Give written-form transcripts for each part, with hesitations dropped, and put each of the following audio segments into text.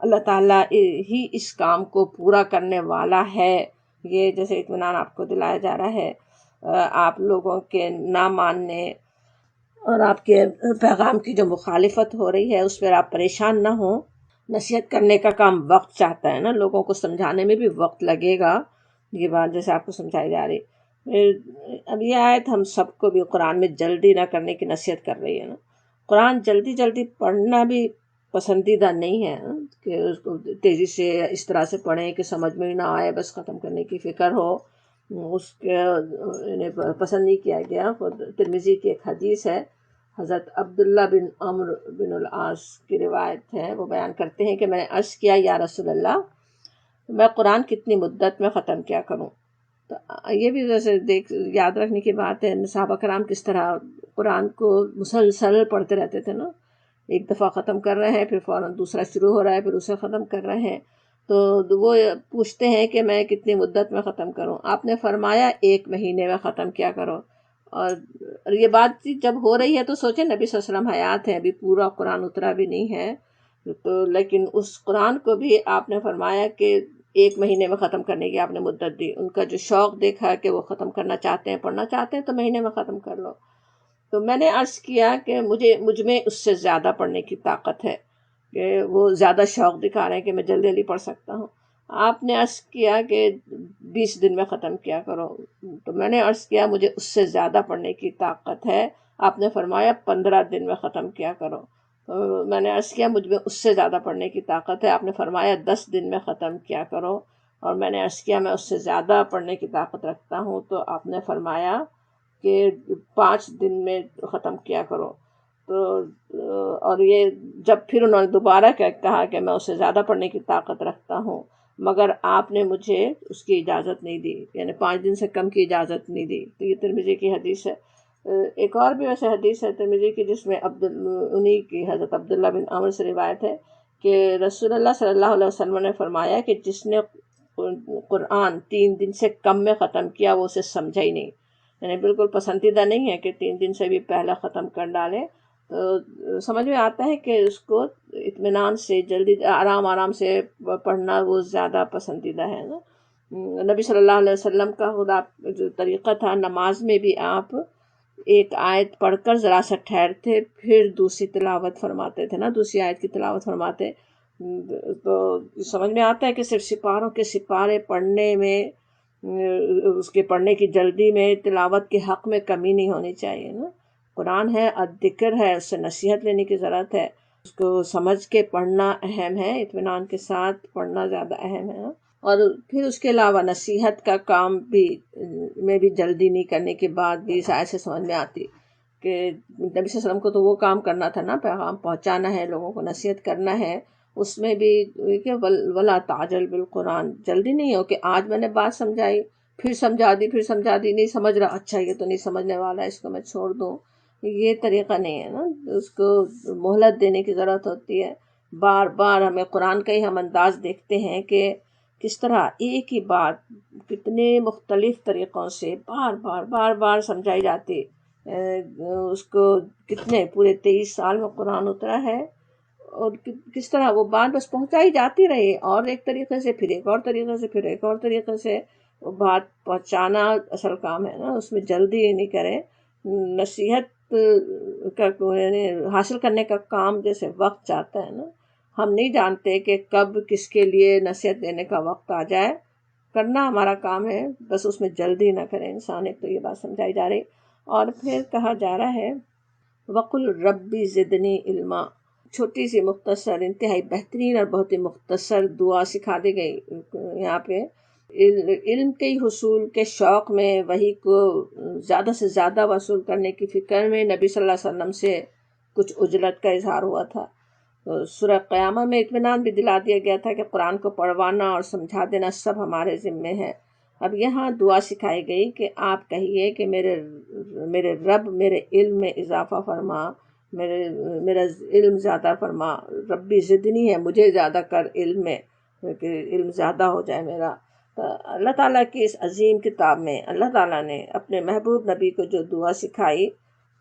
اللہ تعالیٰ ہی اس کام کو پورا کرنے والا ہے، یہ جیسے اطمینان آپ کو دلایا جا رہا ہے۔ آپ لوگوں کے نہ ماننے اور آپ کے پیغام کی جو مخالفت ہو رہی ہے اس پر آپ پریشان نہ ہوں۔ نصیحت کرنے کا کام وقت چاہتا ہے نا، لوگوں کو سمجھانے میں بھی وقت لگے گا، یہ بات جیسے آپ کو سمجھائی جا رہی۔ اب یہ آیت ہم سب کو بھی قرآن میں جلدی نہ کرنے کی نصیحت کر رہی ہے نا۔ قرآن جلدی جلدی پڑھنا بھی پسندیدہ نہیں ہے کہ اس کو تیزی سے اس طرح سے پڑھیں کہ سمجھ میں نہ آئے، بس ختم کرنے کی فکر ہو، اس کے پسند نہیں کیا گیا۔ خود ترمذی کی ایک حدیث ہے، حضرت عبداللہ بن عمرو بن العاص کی روایت ہے، وہ بیان کرتے ہیں کہ میں نے عرض کیا یا رسول اللہ، میں قرآن کتنی مدت میں ختم کیا کروں؟ تو یہ بھی ویسے یاد رکھنے کی بات ہے، صحابہ کرام کس طرح قرآن کو مسلسل پڑھتے رہتے تھے نا، ایک دفعہ ختم کر رہے ہیں پھر فوراً دوسرا شروع ہو رہا ہے، پھر اسے ختم کر رہے ہیں، تو وہ پوچھتے ہیں کہ میں کتنی مدت میں ختم کروں؟ آپ نے فرمایا 1 مہینے میں ختم کیا کرو۔ اور یہ بات جب ہو رہی ہے تو سوچیں نبی صلی اللہ علیہ وسلم حیات ہیں، ابھی پورا قرآن اترا بھی نہیں ہے، تو لیکن اس قرآن کو بھی آپ نے فرمایا کہ 1 مہینے میں ختم کرنے کی آپ نے مدت دی۔ ان کا جو شوق دیکھا کہ وہ ختم کرنا چاہتے ہیں، پڑھنا چاہتے ہیں، تو مہینے میں ختم کر لو۔ تو میں نے عرض کیا کہ مجھ میں اس سے زیادہ پڑھنے کی طاقت ہے، کہ وہ زیادہ شوق دکھا رہے ہیں کہ میں جلدی جلدی پڑھ سکتا ہوں۔ آپ نے عرض کیا کہ 20 دن میں ختم کیا کرو، تو میں نے عرض کیا مجھے اس سے زیادہ پڑھنے کی طاقت ہے، آپ نے فرمایا 15 دن میں ختم کیا کرو۔ تو میں نے عرض کیا مجھ میں اس سے زیادہ پڑھنے کی طاقت ہے، آپ نے فرمایا 10 دن میں ختم کیا کرو۔ اور میں نے عرض کیا میں اس سے زیادہ پڑھنے کی طاقت رکھتا ہوں، تو آپ نے فرمایا کہ 5 دن میں ختم کیا کرو۔ تو اور یہ جب پھر انہوں نے دوبارہ کہا کہ میں اس سے زیادہ پڑھنے کی طاقت رکھتا ہوں، مگر آپ نے مجھے اس کی اجازت نہیں دی، یعنی 5 دن سے کم کی اجازت نہیں دی۔ تو یہ ترمذی کی حدیث ہے۔ ایک اور بھی ویسے حدیث ہے ترمذی کی، جس میں انہی کی حضرت عبداللہ بن عمر سے روایت ہے کہ رسول اللہ صلی اللہ علیہ وسلم نے فرمایا کہ جس نے قرآن 3 دن سے کم میں ختم کیا وہ اسے سمجھا ہی نہیں، یعنی بالکل پسندیدہ نہیں ہے کہ 3 دن سے بھی پہلا ختم کر ڈالے۔ تو سمجھ میں آتا ہے کہ اس کو اطمینان سے جلدی آرام سے پڑھنا وہ زیادہ پسندیدہ ہے نا۔ نبی صلی اللہ علیہ وسلم کا خدا جو طریقہ تھا، نماز میں بھی آپ ایک آیت پڑھ کر ذرا سا ٹھہرتے پھر دوسری تلاوت فرماتے تھے نا، دوسری آیت کی تلاوت فرماتے۔ تو سمجھ میں آتا ہے کہ صرف سپاروں کے سپارے پڑھنے میں، اس کے پڑھنے کی جلدی میں تلاوت کے حق میں کمی نہیں ہونی چاہیے نا۔ قرآن ہے، الذکر ہے، اس سے نصیحت لینے کی ضرورت ہے، اس کو سمجھ کے پڑھنا اہم ہے، اطمینان کے ساتھ پڑھنا زیادہ اہم ہے۔ اور پھر اس کے علاوہ نصیحت کا کام بھی میں بھی جلدی نہیں کرنے کے بعد بھی اس آیت سے سمجھ میں آتی کہ نبی صلی اللہ علیہ وسلم کو تو وہ کام کرنا تھا نا، پیغام پہنچانا ہے، لوگوں کو نصیحت کرنا ہے، اس میں بھی کہ ولا تعجل بالقرآن، جلدی نہیں ہو کہ آج میں نے بات سمجھائی پھر سمجھا دی نہیں سمجھ رہا، اچھا یہ تو نہیں سمجھنے والا، اس کو میں چھوڑ دوں، یہ طریقہ نہیں ہے نا۔ اس کو مہلت دینے کی ضرورت ہوتی ہے۔ بار بار ہمیں قرآن کا ہی ہم انداز دیکھتے ہیں کہ کس طرح ایک ہی بات کتنے مختلف طریقوں سے بار بار سمجھائی جاتی۔ اس کو کتنے پورے 23 سال میں قرآن اترا ہے، اور کس طرح وہ بات بس پہنچائی جاتی رہی، اور ایک طریقے سے پھر ایک اور طریقے سے پھر ایک اور طریقے سے وہ بات پہنچانا اصل کام ہے نا، اس میں جلدی نہیں کریں۔ نصیحت کا یعنی حاصل کرنے کا کام جیسے وقت چاہتا ہے نا، ہم نہیں جانتے کہ کب کس کے لیے نصیحت دینے کا وقت آ جائے، کرنا ہمارا کام ہے، بس اس میں جلدی نہ کریں انسان۔ ایک تو یہ بات سمجھائی جا رہی، اور پھر کہا جا رہا ہے وقل ربی زدنی علما، چھوٹی سی مختصر انتہائی بہترین اور بہت ہی مختصر دعا سکھا دی گئی یہاں پہ۔ علم کے حصول کے شوق میں، وحی کو زیادہ سے زیادہ وصول کرنے کی فکر میں نبی صلی اللہ علیہ وسلم سے کچھ عجلت کا اظہار ہوا تھا۔ سورہ قیامہ میں اطمینان بھی دلا دیا گیا تھا کہ قرآن کو پڑھوانا اور سمجھا دینا سب ہمارے ذمے ہے۔ اب یہاں دعا سکھائی گئی کہ آپ کہیے کہ میرے رب میرے علم میں اضافہ فرما، میرا علم زیادہ فرما، ربی زدنی ہے، مجھے زیادہ کر علم میں، کہ علم زیادہ ہو جائے میرا۔ تو اللہ تعالیٰ کی اس عظیم کتاب میں اللہ تعالیٰ نے اپنے محبوب نبی کو جو دعا سکھائی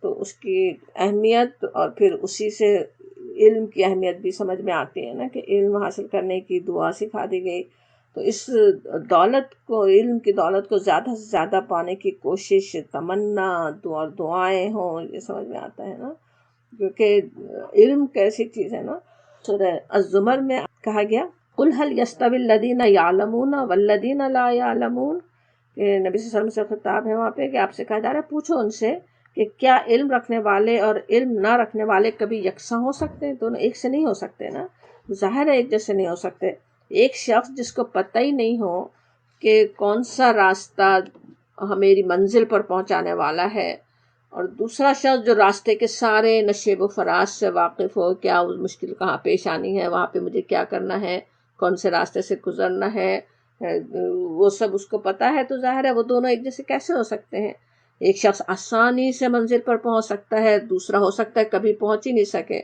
تو اس کی اہمیت اور پھر اسی سے علم کی اہمیت بھی سمجھ میں آتی ہے نا، کہ علم حاصل کرنے کی دعا سکھا دی گئی. تو اس دولت کو، علم کی دولت کو زیادہ سے زیادہ پانے کی کوشش، تمنا اور دعائیں ہوں، یہ سمجھ میں آتا ہے نا. کیونکہ علم کیسی چیز ہے نا. سورہ الزمر میں کہا گیا قُلْ هَلْ يَسْتَوِي الَّذِينَ يَعْلَمُونَ وَالَّذِينَ لَا يَعْلَمُونَ، کہ نبی صلی اللہ علیہ وسلم سے خطاب ہے وہاں پہ کہ آپ سے کہا جا رہا ہے پوچھو ان سے کہ کیا علم رکھنے والے اور علم نہ رکھنے والے کبھی یکساں ہو سکتے ہیں؟ دونوں ایک سے نہیں ہو سکتے نا، ظاہر ہے ایک جیسے نہیں ہو سکتے. ایک شخص جس کو پتہ ہی نہیں ہو کہ کون سا راستہ میری منزل پر پہنچانے والا ہے، اور دوسرا شخص جو راستے کے سارے نشیب و فراز سے واقف ہو، کیا مشکل کہاں پیش آنی ہے، وہاں پہ مجھے کیا کرنا ہے، کون سے راستے سے گزرنا ہے، وہ سب اس کو پتہ ہے، تو ظاہر ہے وہ دونوں ایک جیسے کیسے ہو سکتے ہیں. ایک شخص آسانی سے منزل پر پہنچ سکتا ہے، دوسرا ہو سکتا ہے کبھی پہنچ ہی نہیں سکے.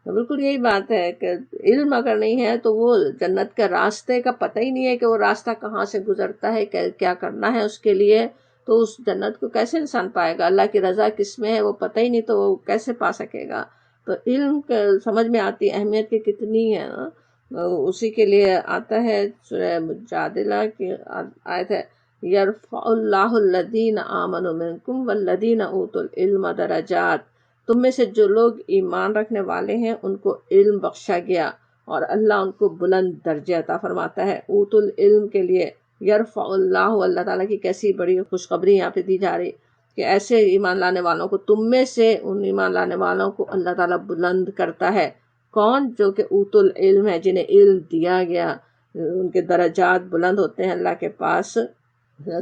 بالکل یہی بات ہے کہ علم اگر نہیں ہے تو وہ جنت کے راستے کا پتہ ہی نہیں ہے کہ وہ راستہ کہاں سے گزرتا ہے، کیا کرنا ہے اس کے لیے، تو اس جنت کو کیسے انسان پائے گا؟ اللہ کی رضا کس میں ہے وہ پتہ ہی نہیں، تو وہ کیسے پا سکے گا؟ تو علم سمجھ میں آتی اہمیت کی کتنی ہے نا. اسی کے لیے آتا ہے سورہ مجادلہ کی آیت ہے یرفع اللہ الذین آمنوا منکم والذین اوتوا العلم درجات، تم میں سے جو لوگ ایمان رکھنے والے ہیں ان کو علم بخشا گیا اور اللہ ان کو بلند درجے عطا فرماتا ہے. اوت العلم کے لیے یرفع اللہ، اللہ تعالیٰ کی کیسی بڑی خوشخبری یہاں پہ دی جا رہی کہ ایسے ایمان لانے والوں کو، تم میں سے ان ایمان لانے والوں کو اللہ تعالیٰ بلند کرتا ہے. کون؟ جو کہ اوت العلم ہے، جنہیں علم دیا گیا، ان کے درجات بلند ہوتے ہیں اللہ کے پاس.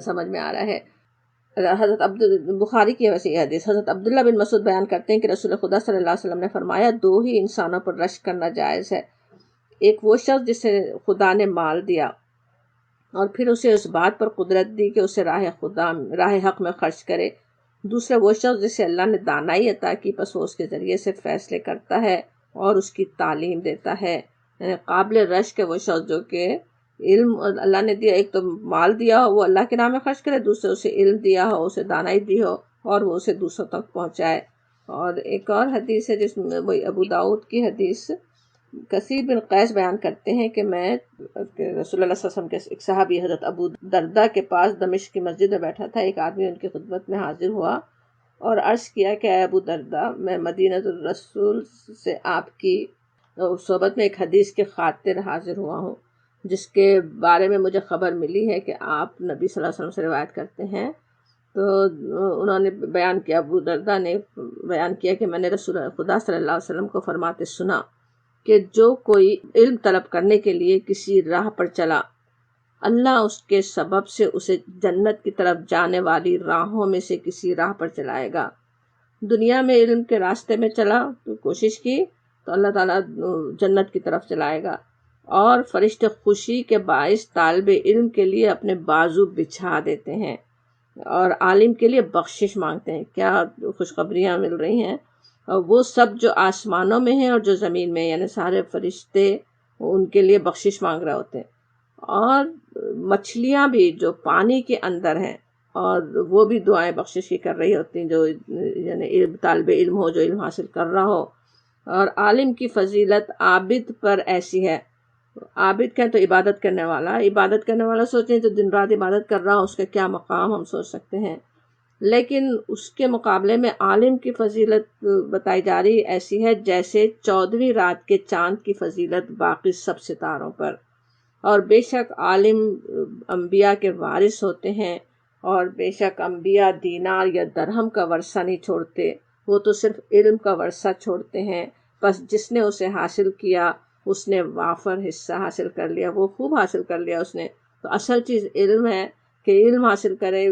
سمجھ میں آ رہا ہے. حضرت بخاری کی ویسے یہ حدیث، حضرت عبداللہ بن مسعود بیان کرتے ہیں کہ رسول خدا صلی اللہ علیہ وسلم نے فرمایا دو ہی انسانوں پر رشک کرنا جائز ہے. ایک وہ شخص جسے خدا نے مال دیا اور پھر اسے اس بات پر قدرت دی کہ اسے راہ حق میں خرچ کرے. دوسرا وہ شخص جسے اللہ نے دانائی عطا کی، پس وہ اس کے ذریعے سے فیصلے کرتا ہے اور اس کی تعلیم دیتا ہے. یعنی قابل رشک ہے وہ شخص جو کہ علم اللہ نے دیا، ایک تو مال دیا ہو وہ اللہ کے نام میں خرچ کرے، دوسرے اسے علم دیا ہو، اسے دانائی دی ہو اور وہ اسے دوسروں تک پہنچائے. اور ایک اور حدیث ہے جس میں وہی ابو داؤد کی حدیث، کثیر بن قیس بیان کرتے ہیں کہ میں رسول اللہ صلی اللہ علیہ وسلم کے ایک صحابی حضرت ابو دردہ کے پاس دمشق کی مسجد میں بیٹھا تھا. ایک آدمی ان کی خدمت میں حاضر ہوا اور عرض کیا کہ اے ابو دردہ، میں مدینہ الرسول سے آپ کی صحبت میں ایک حدیث کے خاطر حاضر ہوا ہوں، جس کے بارے میں مجھے خبر ملی ہے کہ آپ نبی صلی اللہ علیہ وسلم سے روایت کرتے ہیں. تو انہوں نے بیان کیا، ابو دردہ نے بیان کیا کہ میں نے رسول خدا صلی اللہ علیہ وسلم کو فرماتے سنا کہ جو کوئی علم طلب کرنے کے لیے کسی راہ پر چلا، اللہ اس کے سبب سے اسے جنت کی طرف جانے والی راہوں میں سے کسی راہ پر چلائے گا. دنیا میں علم کے راستے میں چلا تو کوشش کی تو اللہ تعالیٰ جنت کی طرف چلائے گا، اور فرشتے خوشی کے باعث طالب علم کے لیے اپنے بازو بچھا دیتے ہیں اور عالم کے لیے بخشش مانگتے ہیں. کیا خوشخبریاں مل رہی ہیں. اور وہ سب جو آسمانوں میں ہیں اور جو زمین میں، یعنی سارے فرشتے ان کے لیے بخشش مانگ رہے ہوتے ہیں. اور مچھلیاں بھی جو پانی کے اندر ہیں اور وہ بھی دعائیں بخشش کی کر رہی ہوتی ہیں، جو یعنی طالب علم ہو، جو علم حاصل کر رہا ہو. اور عالم کی فضیلت عابد پر ایسی ہے. عابد کہیں تو عبادت کرنے والا، عبادت کرنے والا سوچیں تو دن رات عبادت کر رہا ہو، اس کا کیا مقام ہم سوچ سکتے ہیں. لیکن اس کے مقابلے میں عالم کی فضیلت بتائی جا رہی ایسی ہے جیسے 14ویں رات کے چاند کی فضیلت باقی سب ستاروں پر. اور بے شک عالم انبیاء کے وارث ہوتے ہیں، اور بے شک انبیاء دینار یا درہم کا ورثہ نہیں چھوڑتے، وہ تو صرف علم کا ورثہ چھوڑتے ہیں. بس جس نے اسے حاصل کیا اس نے وافر حصہ حاصل کر لیا، وہ خوب حاصل کر لیا اس نے. تو اصل چیز علم ہے کہ علم حاصل کرے.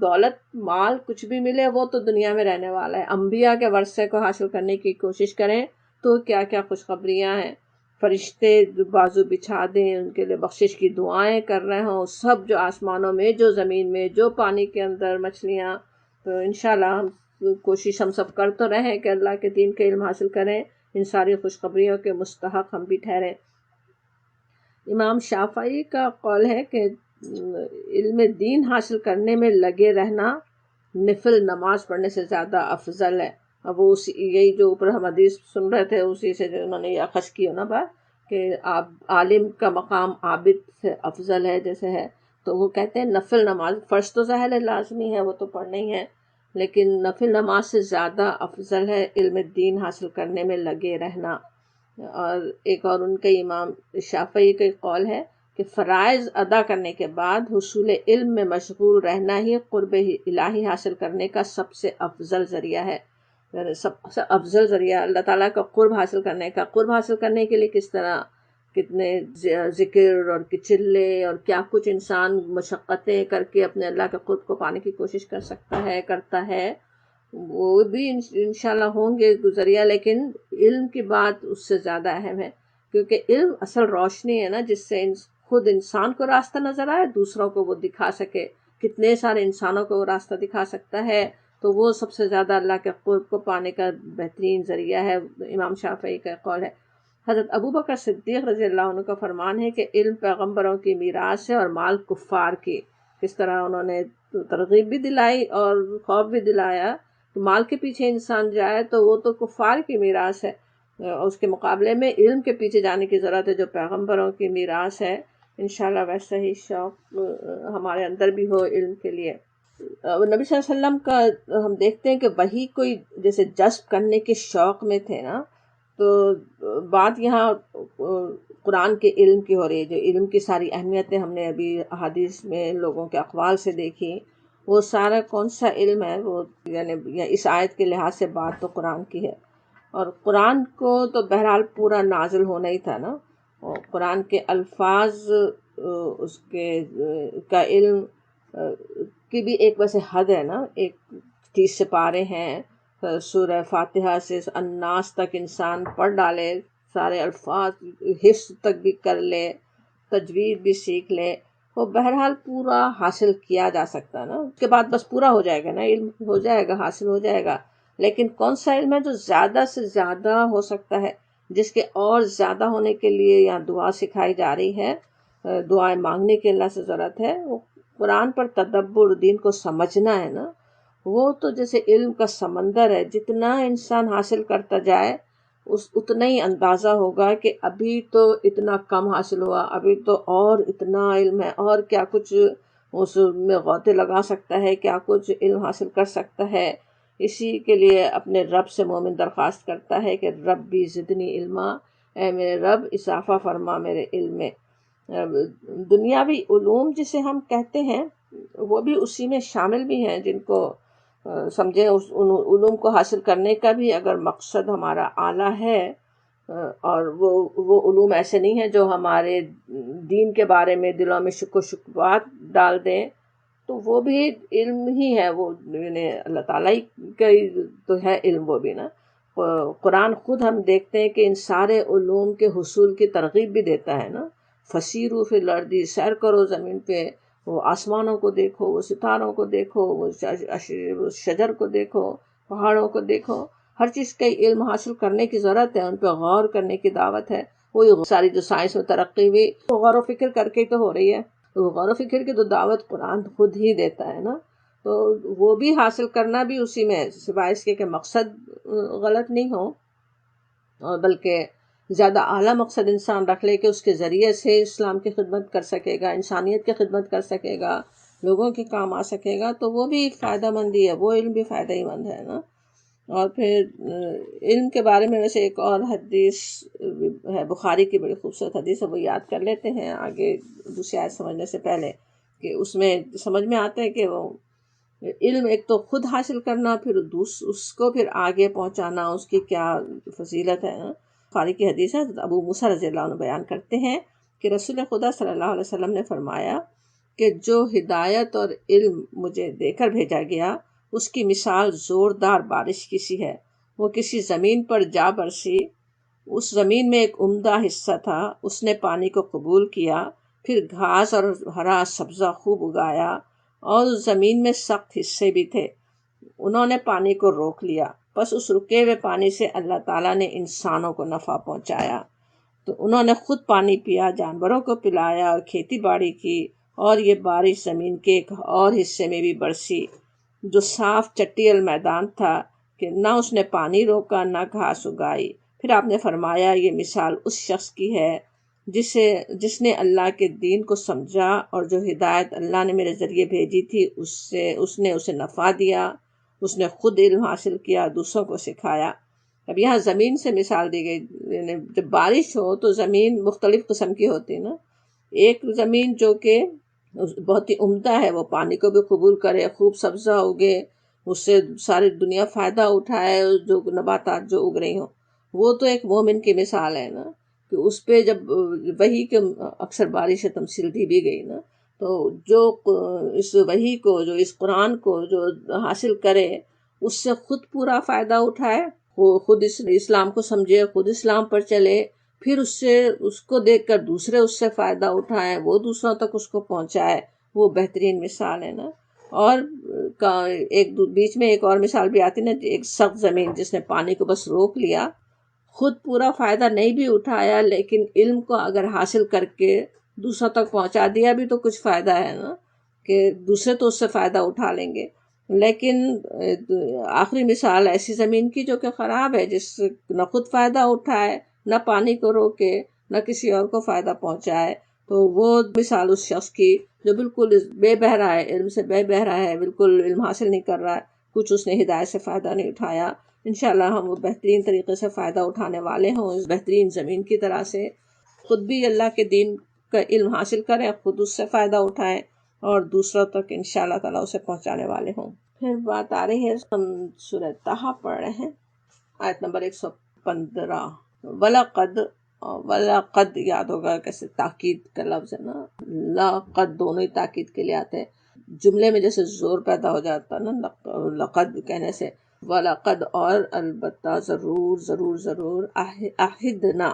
دولت مال کچھ بھی ملے وہ تو دنیا میں رہنے والا ہے. انبیاء کے ورثے کو حاصل کرنے کی کوشش کریں تو کیا کیا خوشخبریاں ہیں. فرشتے بازو بچھا دیں، ان کے لیے بخشش کی دعائیں کر رہے ہوں، سب جو آسمانوں میں، جو زمین میں، جو پانی کے اندر، مچھلیاں. تو انشاءاللہ کوشش ہم سب کر تو رہے ہیں کہ اللہ کے دین کے علم حاصل کریں، ان ساری خوشخبریوں کے مستحق ہم بھی ٹھہریں. امام شافعی کا قول ہے کہ علم دین حاصل کرنے میں لگے رہنا نفل نماز پڑھنے سے زیادہ افضل ہے۔ اب وہ یہی جو اوپر ہم حدیث سن رہے تھے اسی سے جو انہوں نے یہ اخذ کی ہو نا بات کہ آپ عالم کا مقام عابد سے افضل ہے جیسے ہے، تو وہ کہتے ہیں نفل نماز، فرض تو ظاہر ہے لازمی ہے وہ تو پڑھنا ہی ہے، لیکن نفل نماز سے زیادہ افضل ہے علم دین حاصل کرنے میں لگے رہنا۔ اور ایک اور ان کے امام شافعی کا قول ہے کہ فرائض ادا کرنے کے بعد حصول علم میں مشغول رہنا ہی قرب الہی حاصل کرنے کا سب سے افضل ذریعہ ہے۔ سب سے افضل ذریعہ اللہ تعالیٰ کا قرب حاصل کرنے کا۔ قرب حاصل کرنے کے لیے کس طرح کتنے ذکر اور چلے اور کیا کچھ انسان مشقتیں کر کے اپنے اللہ کے قرب کو پانے کی کوشش کر سکتا ہے، کرتا ہے، وہ بھی انشاءاللہ ہوں گے ذریعہ، لیکن علم کی بات اس سے زیادہ اہم ہے، کیونکہ علم اصل روشنی ہے نا جس سے خود انسان کو راستہ نظر آئے، دوسروں کو وہ دکھا سکے، کتنے سارے انسانوں کو وہ راستہ دکھا سکتا ہے، تو وہ سب سے زیادہ اللہ کے قرب کو پانے کا بہترین ذریعہ ہے۔ امام شافعی کا قول ہے۔ حضرت ابوبکر صدیق رضی اللہ عنہ کا فرمان ہے کہ علم پیغمبروں کی میراث ہے اور مال کفار کی۔ کس طرح انہوں نے ترغیب بھی دلائی اور خوف بھی دلایا کہ مال کے پیچھے انسان جائے تو وہ تو کفار کی میراث ہے، اس کے مقابلے میں علم کے پیچھے جانے کی ضرورت ہے جو پیغمبروں کی میراث ہے۔ انشاءاللہ ویسا ہی شوق ہمارے اندر بھی ہو علم کے لیے۔ نبی صلی اللہ علیہ وسلم کا ہم دیکھتے ہیں کہ وہی کوئی جیسے جذب کرنے کے شوق میں تھے نا، تو بات یہاں قرآن کے علم کی ہو رہی ہے، جو علم کی ساری اہمیتیں ہم نے ابھی احادیث میں لوگوں کے اقوال سے دیکھی، وہ سارا کون سا علم ہے، وہ یعنی اس آیت کے لحاظ سے بات تو قرآن کی ہے، اور قرآن کو تو بہرحال پورا نازل ہونا ہی تھا نا، اور قرآن کے الفاظ اس کے کا علم کی بھی ایک ویسے حد ہے نا، 30 سپارے ہیں، سورہ فاتحہ سے الناس تک انسان پڑھ ڈالے، سارے الفاظ حفظ تک بھی کر لے، تجوید بھی سیکھ لے، وہ بہرحال پورا حاصل کیا جا سکتا ہے نا، اس کے بعد بس پورا ہو جائے گا نا، علم ہو جائے گا، حاصل ہو جائے گا، لیکن کون سا علم ہے جو زیادہ سے زیادہ ہو سکتا ہے، جس کے اور زیادہ ہونے کے لیے یہاں دعا سکھائی جا رہی ہے، دعائیں مانگنے کی اللہ سے ضرورت ہے، وہ قرآن پر تدبر، دین کو سمجھنا ہے نا، وہ تو جیسے علم کا سمندر ہے، جتنا انسان حاصل کرتا جائے اتنا ہی اندازہ ہوگا کہ ابھی تو اتنا کم حاصل ہوا، ابھی تو اور اتنا علم ہے، اور کیا کچھ اس میں غوطے لگا سکتا ہے، کیا کچھ علم حاصل کر سکتا ہے۔ اسی کے لیے اپنے رب سے مومن درخواست کرتا ہے کہ ربی زدنی علما، اے میرے رب اضافہ فرما میرے علم میں۔ دنیاوی علوم جسے ہم کہتے ہیں وہ بھی اسی میں شامل بھی ہیں، جن کو سمجھیں ان علوم کو حاصل کرنے کا بھی اگر مقصد ہمارا اعلیٰ ہے، اور وہ علوم ایسے نہیں ہیں جو ہمارے دین کے بارے میں دلوں میں شک و شبہات ڈال دیں، تو وہ بھی علم ہی ہے، وہ یعنی اللہ تعالیٰ کا تو ہے علم وہ بھی نا۔ قرآن خود ہم دیکھتے ہیں کہ ان سارے علوم کے حصول کی ترغیب بھی دیتا ہے نا، فسیروا فی الارض، سیر کرو زمین پہ، وہ آسمانوں کو دیکھو، وہ ستاروں کو دیکھو، وہ شجر کو دیکھو، پہاڑوں کو دیکھو، ہر چیز کا علم حاصل کرنے کی ضرورت ہے، ان پہ غور کرنے کی دعوت ہے۔ وہی ساری جو سائنس میں ترقی ہوئی وہ غور و فکر کر کے تو ہو رہی ہے، تو غور و فکر کی تو دعوت قرآن خود ہی دیتا ہے نا، تو وہ بھی حاصل کرنا بھی اسی میں ہے، سوائے اس کے کہ مقصد غلط نہیں ہو، اور بلکہ زیادہ اعلیٰ مقصد انسان رکھ لے کہ اس کے ذریعے سے اسلام کی خدمت کر سکے گا، انسانیت کی خدمت کر سکے گا، لوگوں کے کام آ سکے گا، تو وہ بھی فائدہ مند ہی ہے، وہ علم بھی فائدہ ہی مند ہے نا۔ اور پھر علم کے بارے میں ویسے ایک اور حدیث ہے، بخاری کی بڑی خوبصورت حدیث ہے، وہ یاد کر لیتے ہیں آگے دوسری آیت سمجھنے سے پہلے، کہ اس میں سمجھ میں آتا ہے کہ وہ علم ایک تو خود حاصل کرنا، پھر اس کو پھر آگے پہنچانا، اس کی کیا فضیلت ہے نا۔ بخاری کی حدیث ہے، ابو موسیٰ رضی اللہ عنہ بیان کرتے ہیں کہ رسول خدا صلی اللہ علیہ وسلم نے فرمایا کہ جو ہدایت اور علم مجھے دے کر بھیجا گیا اس کی مثال زوردار بارش کی سی ہے، وہ کسی زمین پر جا برسی، اس زمین میں ایک عمدہ حصہ تھا، اس نے پانی کو قبول کیا، پھر گھاس اور ہرا سبزہ خوب اگایا، اور اس زمین میں سخت حصے بھی تھے، انہوں نے پانی کو روک لیا، بس اس رکے ہوئے پانی سے اللہ تعالیٰ نے انسانوں کو نفع پہنچایا، تو انہوں نے خود پانی پیا، جانوروں کو پلایا اور کھیتی باڑی کی، اور یہ بارش زمین کے ایک اور حصے میں بھی برسی، جو صاف چٹیل میدان تھا کہ نہ اس نے پانی روکا نہ گھاس اگائی۔ پھر آپ نے فرمایا یہ مثال اس شخص کی ہے جس نے اللہ کے دین کو سمجھا اور جو ہدایت اللہ نے میرے ذریعے بھیجی تھی اس نے اسے نفع دیا، اس نے خود علم حاصل کیا، دوسروں کو سکھایا۔ اب یہاں زمین سے مثال دی گئی، یعنی جب بارش ہو تو زمین مختلف قسم کی ہوتی ہے نا۔ ایک زمین جو کہ بہت ہی عمدہ ہے، وہ پانی کو بھی قبول کرے، خوب سبزہ اگے، اس سے ساری دنیا فائدہ اٹھائے، جو نباتات جو اگ رہی ہوں، وہ تو ایک مومن کی مثال ہے نا، کہ اس پہ جب وہی کے اکثر بارش تمثیل دی بھی گئی نا، تو جو اس وحی کو، جو اس قرآن کو جو حاصل کرے، اس سے خود پورا فائدہ اٹھائے، خود اسلام کو سمجھے، خود اسلام پر چلے، پھر اس کو دیکھ کر دوسرے اس سے فائدہ اٹھائیں، وہ دوسروں تک اس کو پہنچائے، وہ بہترین مثال ہے نا۔ اور ایک بیچ میں ایک اور مثال بھی آتی نا، ایک سخت زمین جس نے پانی کو بس روک لیا، خود پورا فائدہ نہیں بھی اٹھایا، لیکن علم کو اگر حاصل کر کے دوسروں تک پہنچا دیا بھی تو کچھ فائدہ ہے نا، کہ دوسرے تو اس سے فائدہ اٹھا لیں گے۔ لیکن آخری مثال ایسی زمین کی جو کہ خراب ہے، جس نہ خود فائدہ اٹھائے، نہ پانی کو روکے، نہ کسی اور کو فائدہ پہنچائے، تو وہ مثال اس شخص کی جو بالکل بے بہرا ہے، علم سے بے بہرا ہے، بالکل علم حاصل نہیں کر رہا ہے، کچھ اس نے ہدایت سے فائدہ نہیں اٹھایا۔ انشاءاللہ ہم وہ بہترین طریقے سے فائدہ اٹھانے والے ہوں، اس بہترین زمین کی طرح سے خود بھی اللہ کے دین کا علم حاصل کریں، خود اس سے فائدہ اٹھائیں، اور دوسروں تک انشاءاللہ تعالیٰ اسے پہنچانے والے ہوں۔ پھر بات آ رہی ہے، ہم سورہ طٰہٰ پڑھ رہے ہیں، آیت نمبر 115۔ وَلَقَدْ یاد ہوگا کیسے تاکید کا لفظ ہے نا، لقد دونوں ہی تاکید کے لیے آتے ہیں، جملے میں جیسے زور پیدا ہو جاتا ہے نا لقد کہنے سے۔ وَلَقَدْ اور البتہ ضرور ضرور ضرور عہدنا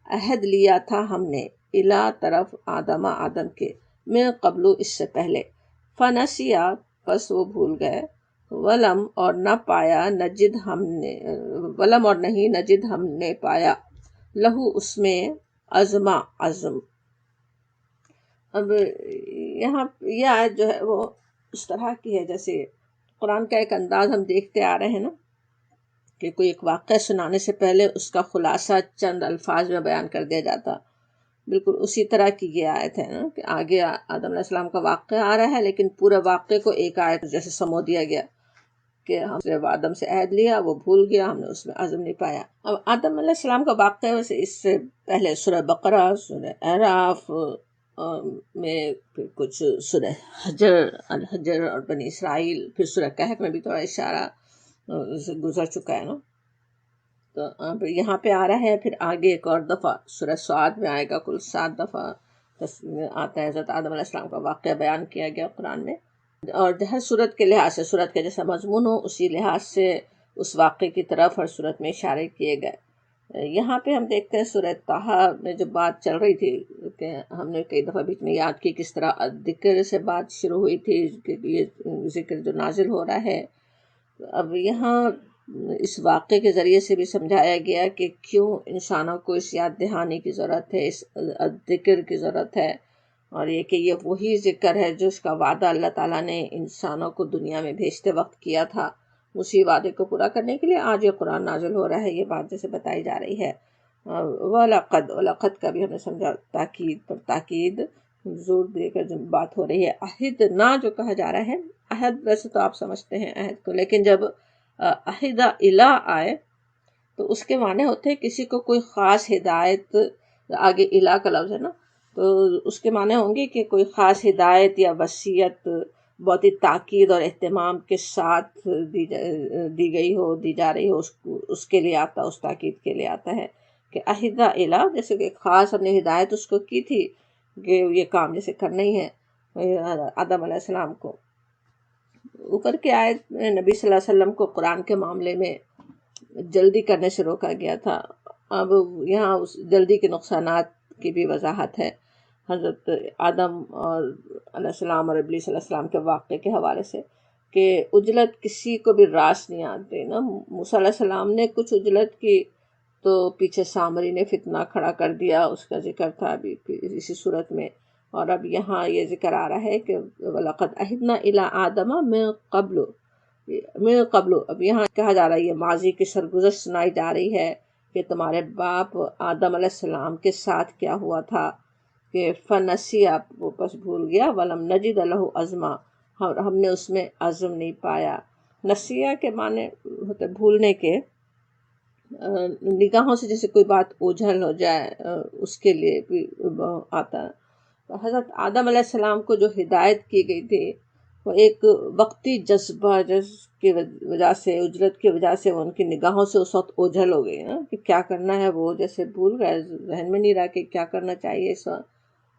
عہد لیا تھا ہم نے، الا طرف آدم کے، من قبل اس سے پہلے، فنسیا پس وہ بھول گئے، ولم اور نہ پایا نجد ہم نے، ولم اور نہیں نجد ہم نے پایا، لہو اس میں عزما عزم۔ اب یہاں یہ آیت جو ہے وہ اس طرح کی ہے جیسے قرآن کا ایک انداز ہم دیکھتے آ رہے ہیں نا، کہ کوئی ایک واقعہ سنانے سے پہلے اس کا خلاصہ چند الفاظ میں بیان کر دیا جاتا، بالکل اسی طرح کی یہ آیت ہے نا، کہ آگے آدم علیہ السلام کا واقعہ آ رہا ہے، لیکن پورے واقعے کو ایک آیت جیسے سمو دیا گیا، کہ ہم نے آدم سے عہد لیا، وہ بھول گیا، ہم نے اس میں عزم نہیں پایا۔ اب آدم علیہ السلام کا واقعہ ویسے اس سے پہلے سورہ بقرہ، سورہ اعراف میں، پھر کچھ سورہ الحجر اور بنی اسرائیل، پھر سورہ کہف میں بھی تھوڑا اشارہ گزر چکا ہے نا۔ تو اب یہاں پہ آ رہا ہے، پھر آگے ایک اور دفعہ سورہ صاد میں آئے گا، کل 7 دفعہ آتا ہے حضرت آدم علیہ السلام کا واقعہ بیان کیا گیا قرآن میں، اور ہر صورت کے لحاظ سے، صورت کے جیسا مضمون ہو اسی لحاظ سے اس واقعے کی طرف ہر صورت میں اشارے کیے گئے۔ یہاں پہ ہم دیکھتے ہیں سورہ طٰہٰ میں جو بات چل رہی تھی، کہ ہم نے کئی دفعہ بیچ میں یاد کی کس طرح ذکر سے بات شروع ہوئی تھی، کہ یہ ذکر جو نازل ہو رہا ہے۔ اب یہاں اس واقعے کے ذریعے سے بھی سمجھایا گیا کہ کیوں انسانوں کو اس یاد دہانی کی ضرورت ہے، اس ذکر کی ضرورت ہے، اور یہ کہ یہ وہی ذکر ہے جو اس کا وعدہ اللہ تعالیٰ نے انسانوں کو دنیا میں بھیجتے وقت کیا تھا، اسی وعدے کو پورا کرنے کے لیے آج یہ قرآن نازل ہو رہا ہے، یہ بات جیسے بتائی جا رہی ہے۔ وَلَقَدْ کا بھی ہم نے سمجھا تاکید پر تاکید زور دے کر جو بات ہو رہی ہے۔ عہدنا جو کہا جا رہا ہے، عہد ویسے تو آپ سمجھتے ہیں عہد کو، لیکن جب عہد الہ آئے تو اس کے معنی ہوتے ہیں کسی کو کوئی خاص ہدایت، آگے الہ کا لفظ ہے نا، تو اس کے معنی ہوں گے کہ کوئی خاص ہدایت یا وصیت بہت ہی تاکید اور اہتمام کے ساتھ دی گئی ہو، دی جا رہی ہو، اس کے لیے آتا، اس تاکید کے لیے آتا ہے کہ عہد الہ، جیسے کہ خاص ہم نے ہدایت اس کو کی تھی کہ یہ کام جیسے کرنا ہی ہے آدم علیہ السلام کو۔ اوپر کی آیت میں نبی صلی اللہ علیہ وسلم کو قرآن کے معاملے میں جلدی کرنے سے روکا گیا تھا، اب یہاں اس جلدی کے نقصانات کی بھی وضاحت ہے، حضرت آدم اور علیہ السلام اور ابلیس علیہ السلام کے واقعے کے حوالے سے، کہ عجلت کسی کو بھی راس نہیں آتے نا۔ موسیٰ علیہ السلام نے کچھ عجلت کی تو پیچھے سامری نے فتنہ کھڑا کر دیا، اس کا ذکر تھا ابھی اسی صورت میں، اور اب یہاں یہ ذکر آ رہا ہے کہ وَلَقَدْ عَهِدْنَا إِلَىٰ آدَمَ مِن قبل، اب یہاں کہا جا رہا ہے، یہ ماضی کی سرگزشت سنائی جا رہی ہے کہ تمہارے باپ آدم علیہ السلام کے ساتھ کیا ہوا تھا کہ فنسیا، وہ بس بھول گیا، ولم نجد لہ عزما، ہم نے اس میں عزم نہیں پایا۔ نسیہ کے معنی ہوتے بھولنے کے، نگاہوں سے جیسے کوئی بات اوجھل ہو جائے اس کے لیے بھی آتا ہے۔ حضرت آدم علیہ السلام کو جو ہدایت کی گئی تھی وہ ایک وقتی جذبہ کی وجہ سے، اجرت کی وجہ سے، ان کی نگاہوں سے اس وقت اوجھل ہو گئی نا کہ کیا کرنا ہے، وہ جیسے بھول گئے، ذہن میں نہیں رہا کہ کیا کرنا چاہیے اس وقت،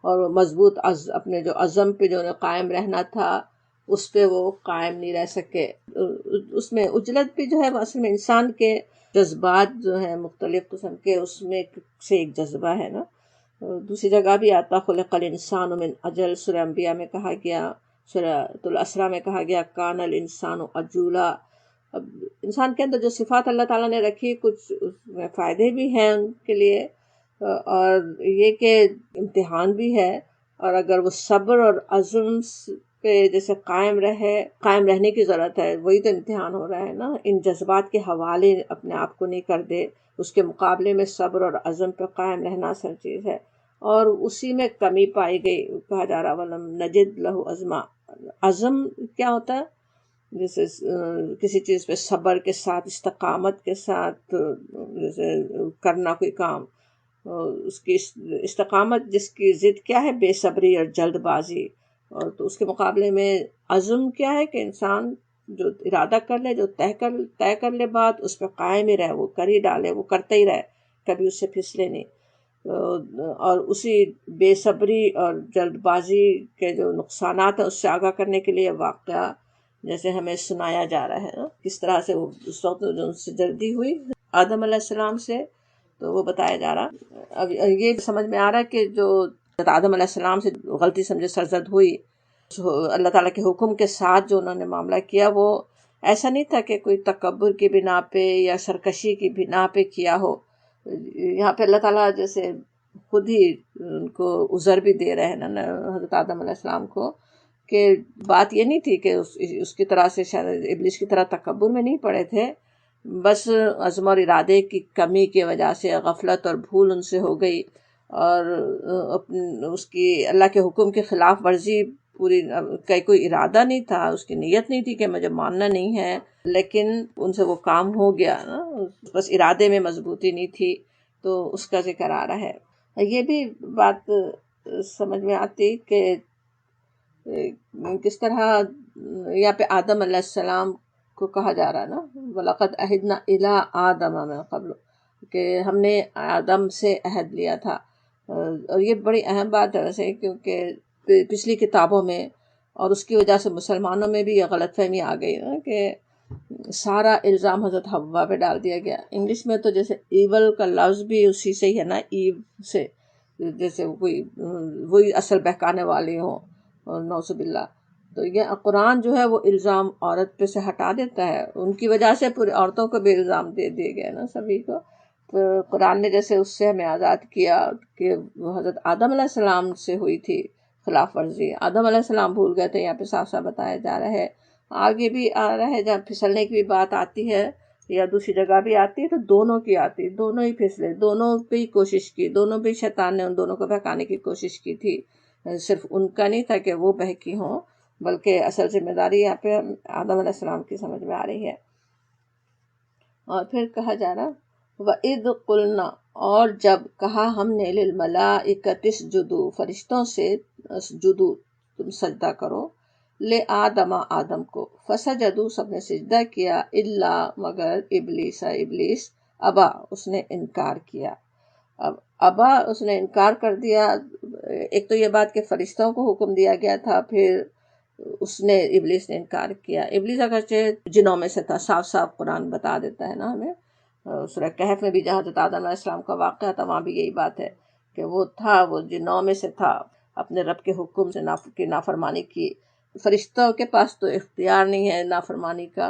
اور وہ مضبوط اپنے جو عزم پہ جو قائم رہنا تھا اس پہ وہ قائم نہیں رہ سکے۔ اس میں اجلت بھی جو ہے وہ اصل میں انسان کے جذبات جو ہیں مختلف قسم کے، اس میں سے ایک جذبہ ہے نا۔ دوسری جگہ بھی آتا خلق الانسان من اجل، سورہ انبیاء میں کہا گیا، سورہ الاسراء میں کہا گیا کان الانسان عجولا۔ اب انسان کے اندر جو صفات اللہ تعالیٰ نے رکھی، کچھ اس میں فائدے بھی ہیں ان کے لیے، اور یہ کہ امتحان بھی ہے، اور اگر وہ صبر اور عزم پہ جیسے قائم رہنے کی ضرورت ہے، وہی تو امتحان ہو رہا ہے نا۔ ان جذبات کے حوالے اپنے آپ کو نہیں کر دے، اس کے مقابلے میں صبر اور عزم پہ قائم رہنا اصل چیز ہے، اور اسی میں کمی پائی گئی۔ کہا جا رہا وَلَمْ نَجِدْ لَهُ عَزْمًا، عزم کیا ہوتا ہے؟ جیسے کسی چیز پہ صبر کے ساتھ، استقامت کے ساتھ جیسے کرنا کوئی کام، اس کی استقامت جس کی ضد کیا ہے؟ بے صبری اور جلد بازی، اور تو اس کے مقابلے میں عزم کیا ہے کہ انسان جو ارادہ کر لے، جو طے کر لے بات، اس پہ قائم ہی رہے، وہ کر ہی ڈالے، وہ کرتے ہی رہے، کبھی اس سے پھسلے نہیں۔ اور اسی بے صبری اور جلد بازی کے جو نقصانات ہیں اس سے آگاہ کرنے کے لیے واقعہ جیسے ہمیں سنایا جا رہا ہے، کس طرح سے وہ اس وقت جو ان سے جلدی ہوئی آدم علیہ السلام سے، تو وہ بتایا جا رہا۔ اب یہ سمجھ میں آ رہا ہے کہ جو آدم علیہ السلام سے غلطی سمجھے سرزد ہوئی، اللہ تعالیٰ کے حکم کے ساتھ جو انہوں نے معاملہ کیا، وہ ایسا نہیں تھا کہ کوئی تکبر کی بنا پہ یا سرکشی کی بنا پہ کیا ہو۔ یہاں پہ اللہ تعالیٰ جیسے خود ہی ان کو عذر بھی دے رہے ہیں نا حضرت آدم علیہ السلام کو، کہ بات یہ نہیں تھی کہ اس کی طرح سے شاید ابلیس کی طرح تکبر میں نہیں پڑے تھے، بس عزم اور ارادے کی کمی کی وجہ سے غفلت اور بھول ان سے ہو گئی، اور اس کی اللہ کے حکم کی خلاف ورزی پوری کا کوئی ارادہ نہیں تھا، اس کی نیت نہیں تھی کہ مجھے ماننا نہیں ہے، لیکن ان سے وہ کام ہو گیا نا، بس ارادے میں مضبوطی نہیں تھی، تو اس کا ذکر آ رہا ہے۔ یہ بھی بات سمجھ میں آتی کہ کس طرح یہاں پہ آدم علیہ السلام کو کہا جا رہا ہے نا وَلَقَدْ عَهِدْنَا إِلَىٰ آدَمَ مِن قَبْلُ، کہ ہم نے آدم سے عہد لیا تھا۔ اور یہ بڑی اہم بات ہے ویسے، کیونکہ پچھلی کتابوں میں اور اس کی وجہ سے مسلمانوں میں بھی یہ غلط فہمی آ گئی نا کہ سارا الزام حضرت حوا پہ ڈال دیا گیا۔ انگلش میں تو جیسے ایول کا لفظ بھی اسی سے ہی ہے نا، ایو سے، جیسے کوئی وہی اصل بہکانے والے ہوں، اور نعوذ باللہ۔ تو یہ قرآن جو ہے وہ الزام عورت پہ سے ہٹا دیتا ہے، ان کی وجہ سے پوری عورتوں کو بھی الزام دے دیے گئے نا سبھی کو۔ تو قرآن نے جیسے اس سے ہمیں آزاد کیا کہ وہ حضرت آدم علیہ السلام سے ہوئی تھی خلاف ورزی، آدم علیہ السلام بھول گئے تھے، یہاں پہ صاف صاف بتایا جا رہا ہے۔ آگے بھی آ رہا ہے جہاں پھسلنے کی بھی بات آتی ہے یا دوسری جگہ بھی آتی ہے، تو دونوں کی آتی، دونوں ہی پھسلے، دونوں پہ ہی کوشش کی، دونوں پہ شیطان نے ان دونوں کو بہکانے کی کوشش کی تھی، صرف ان کا نہیں تھا کہ وہ بہکی ہوں، بلکہ اصل ذمہ داری یہاں پہ آدم علیہ السلام کی سمجھ میں آ رہی ہے۔ اور پھر کہا جا رہا وَإِذْ قُلْنَا، اور جب کہا ہم نے لِلْمَلَائِكَةِ اسْجُدُوا، فرشتوں سے اسجدوا، تم سجدہ کرو، آدم کو، فسجدوا، سب نے سجدہ کیا، الا مگر ابلیس ابا، اس نے انکار کیا۔ اب ابا، اس نے انکار کر دیا۔ ایک تو یہ بات کہ فرشتوں کو حکم دیا گیا تھا، پھر ابلیس نے انکار کیا۔ ابلیس اگرچہ جنوں میں سے تھا، صاف صاف قرآن بتا دیتا ہے نا ہمیں، سورہ کہف میں بھی جہاں حضرت آدم علیہ السلام کا واقعہ تھا وہاں بھی یہی بات ہے کہ وہ جنوں میں سے تھا، اپنے رب کے حکم سے نافرمانی کی۔ فرشتوں کے پاس تو اختیار نہیں ہے نافرمانی کا،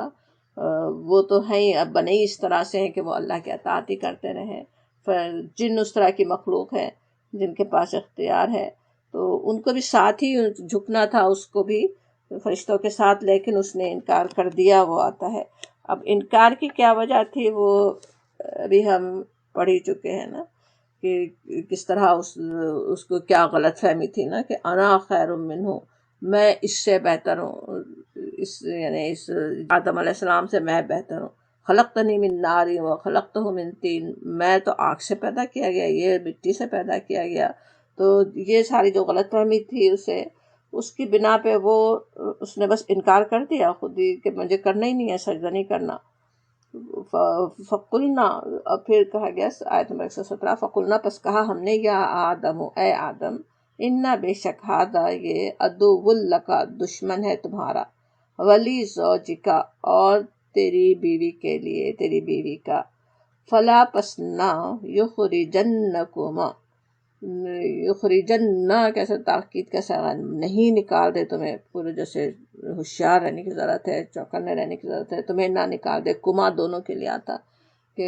وہ تو ہیں اب بنے ہی اس طرح سے ہیں کہ وہ اللہ کے اطاعت ہی کرتے رہیں۔ جن اس طرح کی مخلوق ہے جن کے پاس اختیار ہے، تو ان کو بھی ساتھ ہی جھکنا تھا، اس کو بھی فرشتوں کے ساتھ، لیکن اس نے انکار کر دیا، وہ آتا ہے۔ اب انکار کی کیا وجہ تھی وہ ابھی ہم پڑھ ہی چکے ہیں نا، کہ کس طرح اس کو کیا غلط فہمی تھی نا، کہ انا خیر منہ، میں اس سے بہتر ہوں، یعنی اس آدم علیہ السلام سے میں بہتر ہوں۔ خلقتنی من نار و خلقتہ من طین، میں تو آگ سے پیدا کیا گیا، یہ مٹی سے پیدا کیا گیا۔ تو یہ ساری جو غلط فہمی تھی اسے، اس کی بنا پہ وہ اس نے بس انکار کر دیا خود ہی کہ مجھے کرنا ہی نہیں ہے، سجدہ نہیں کرنا۔ فقلنا، اور پھر کہا گیا آیت نمبر 117، فقلنا، پس کہا ہم نے، یا آدم، اے آدم، انا بے شک ہادہ یہ، عدو لکا دشمن ہے تمہارا، ولی زوجکا اور تیری بیوی کے لیے، تیری بیوی کا، فلا پس نہ، یخرجنکما، یخرجنہ کیسے تاکید کیسا، نہیں نکال دے تمہیں، پورے جیسے ہوشیار رہنے کی ضرورت ہے، چوکنے رہنے کی ضرورت ہے، تمہیں نہ نکال دے، کما دونوں کے لیے آتا کہ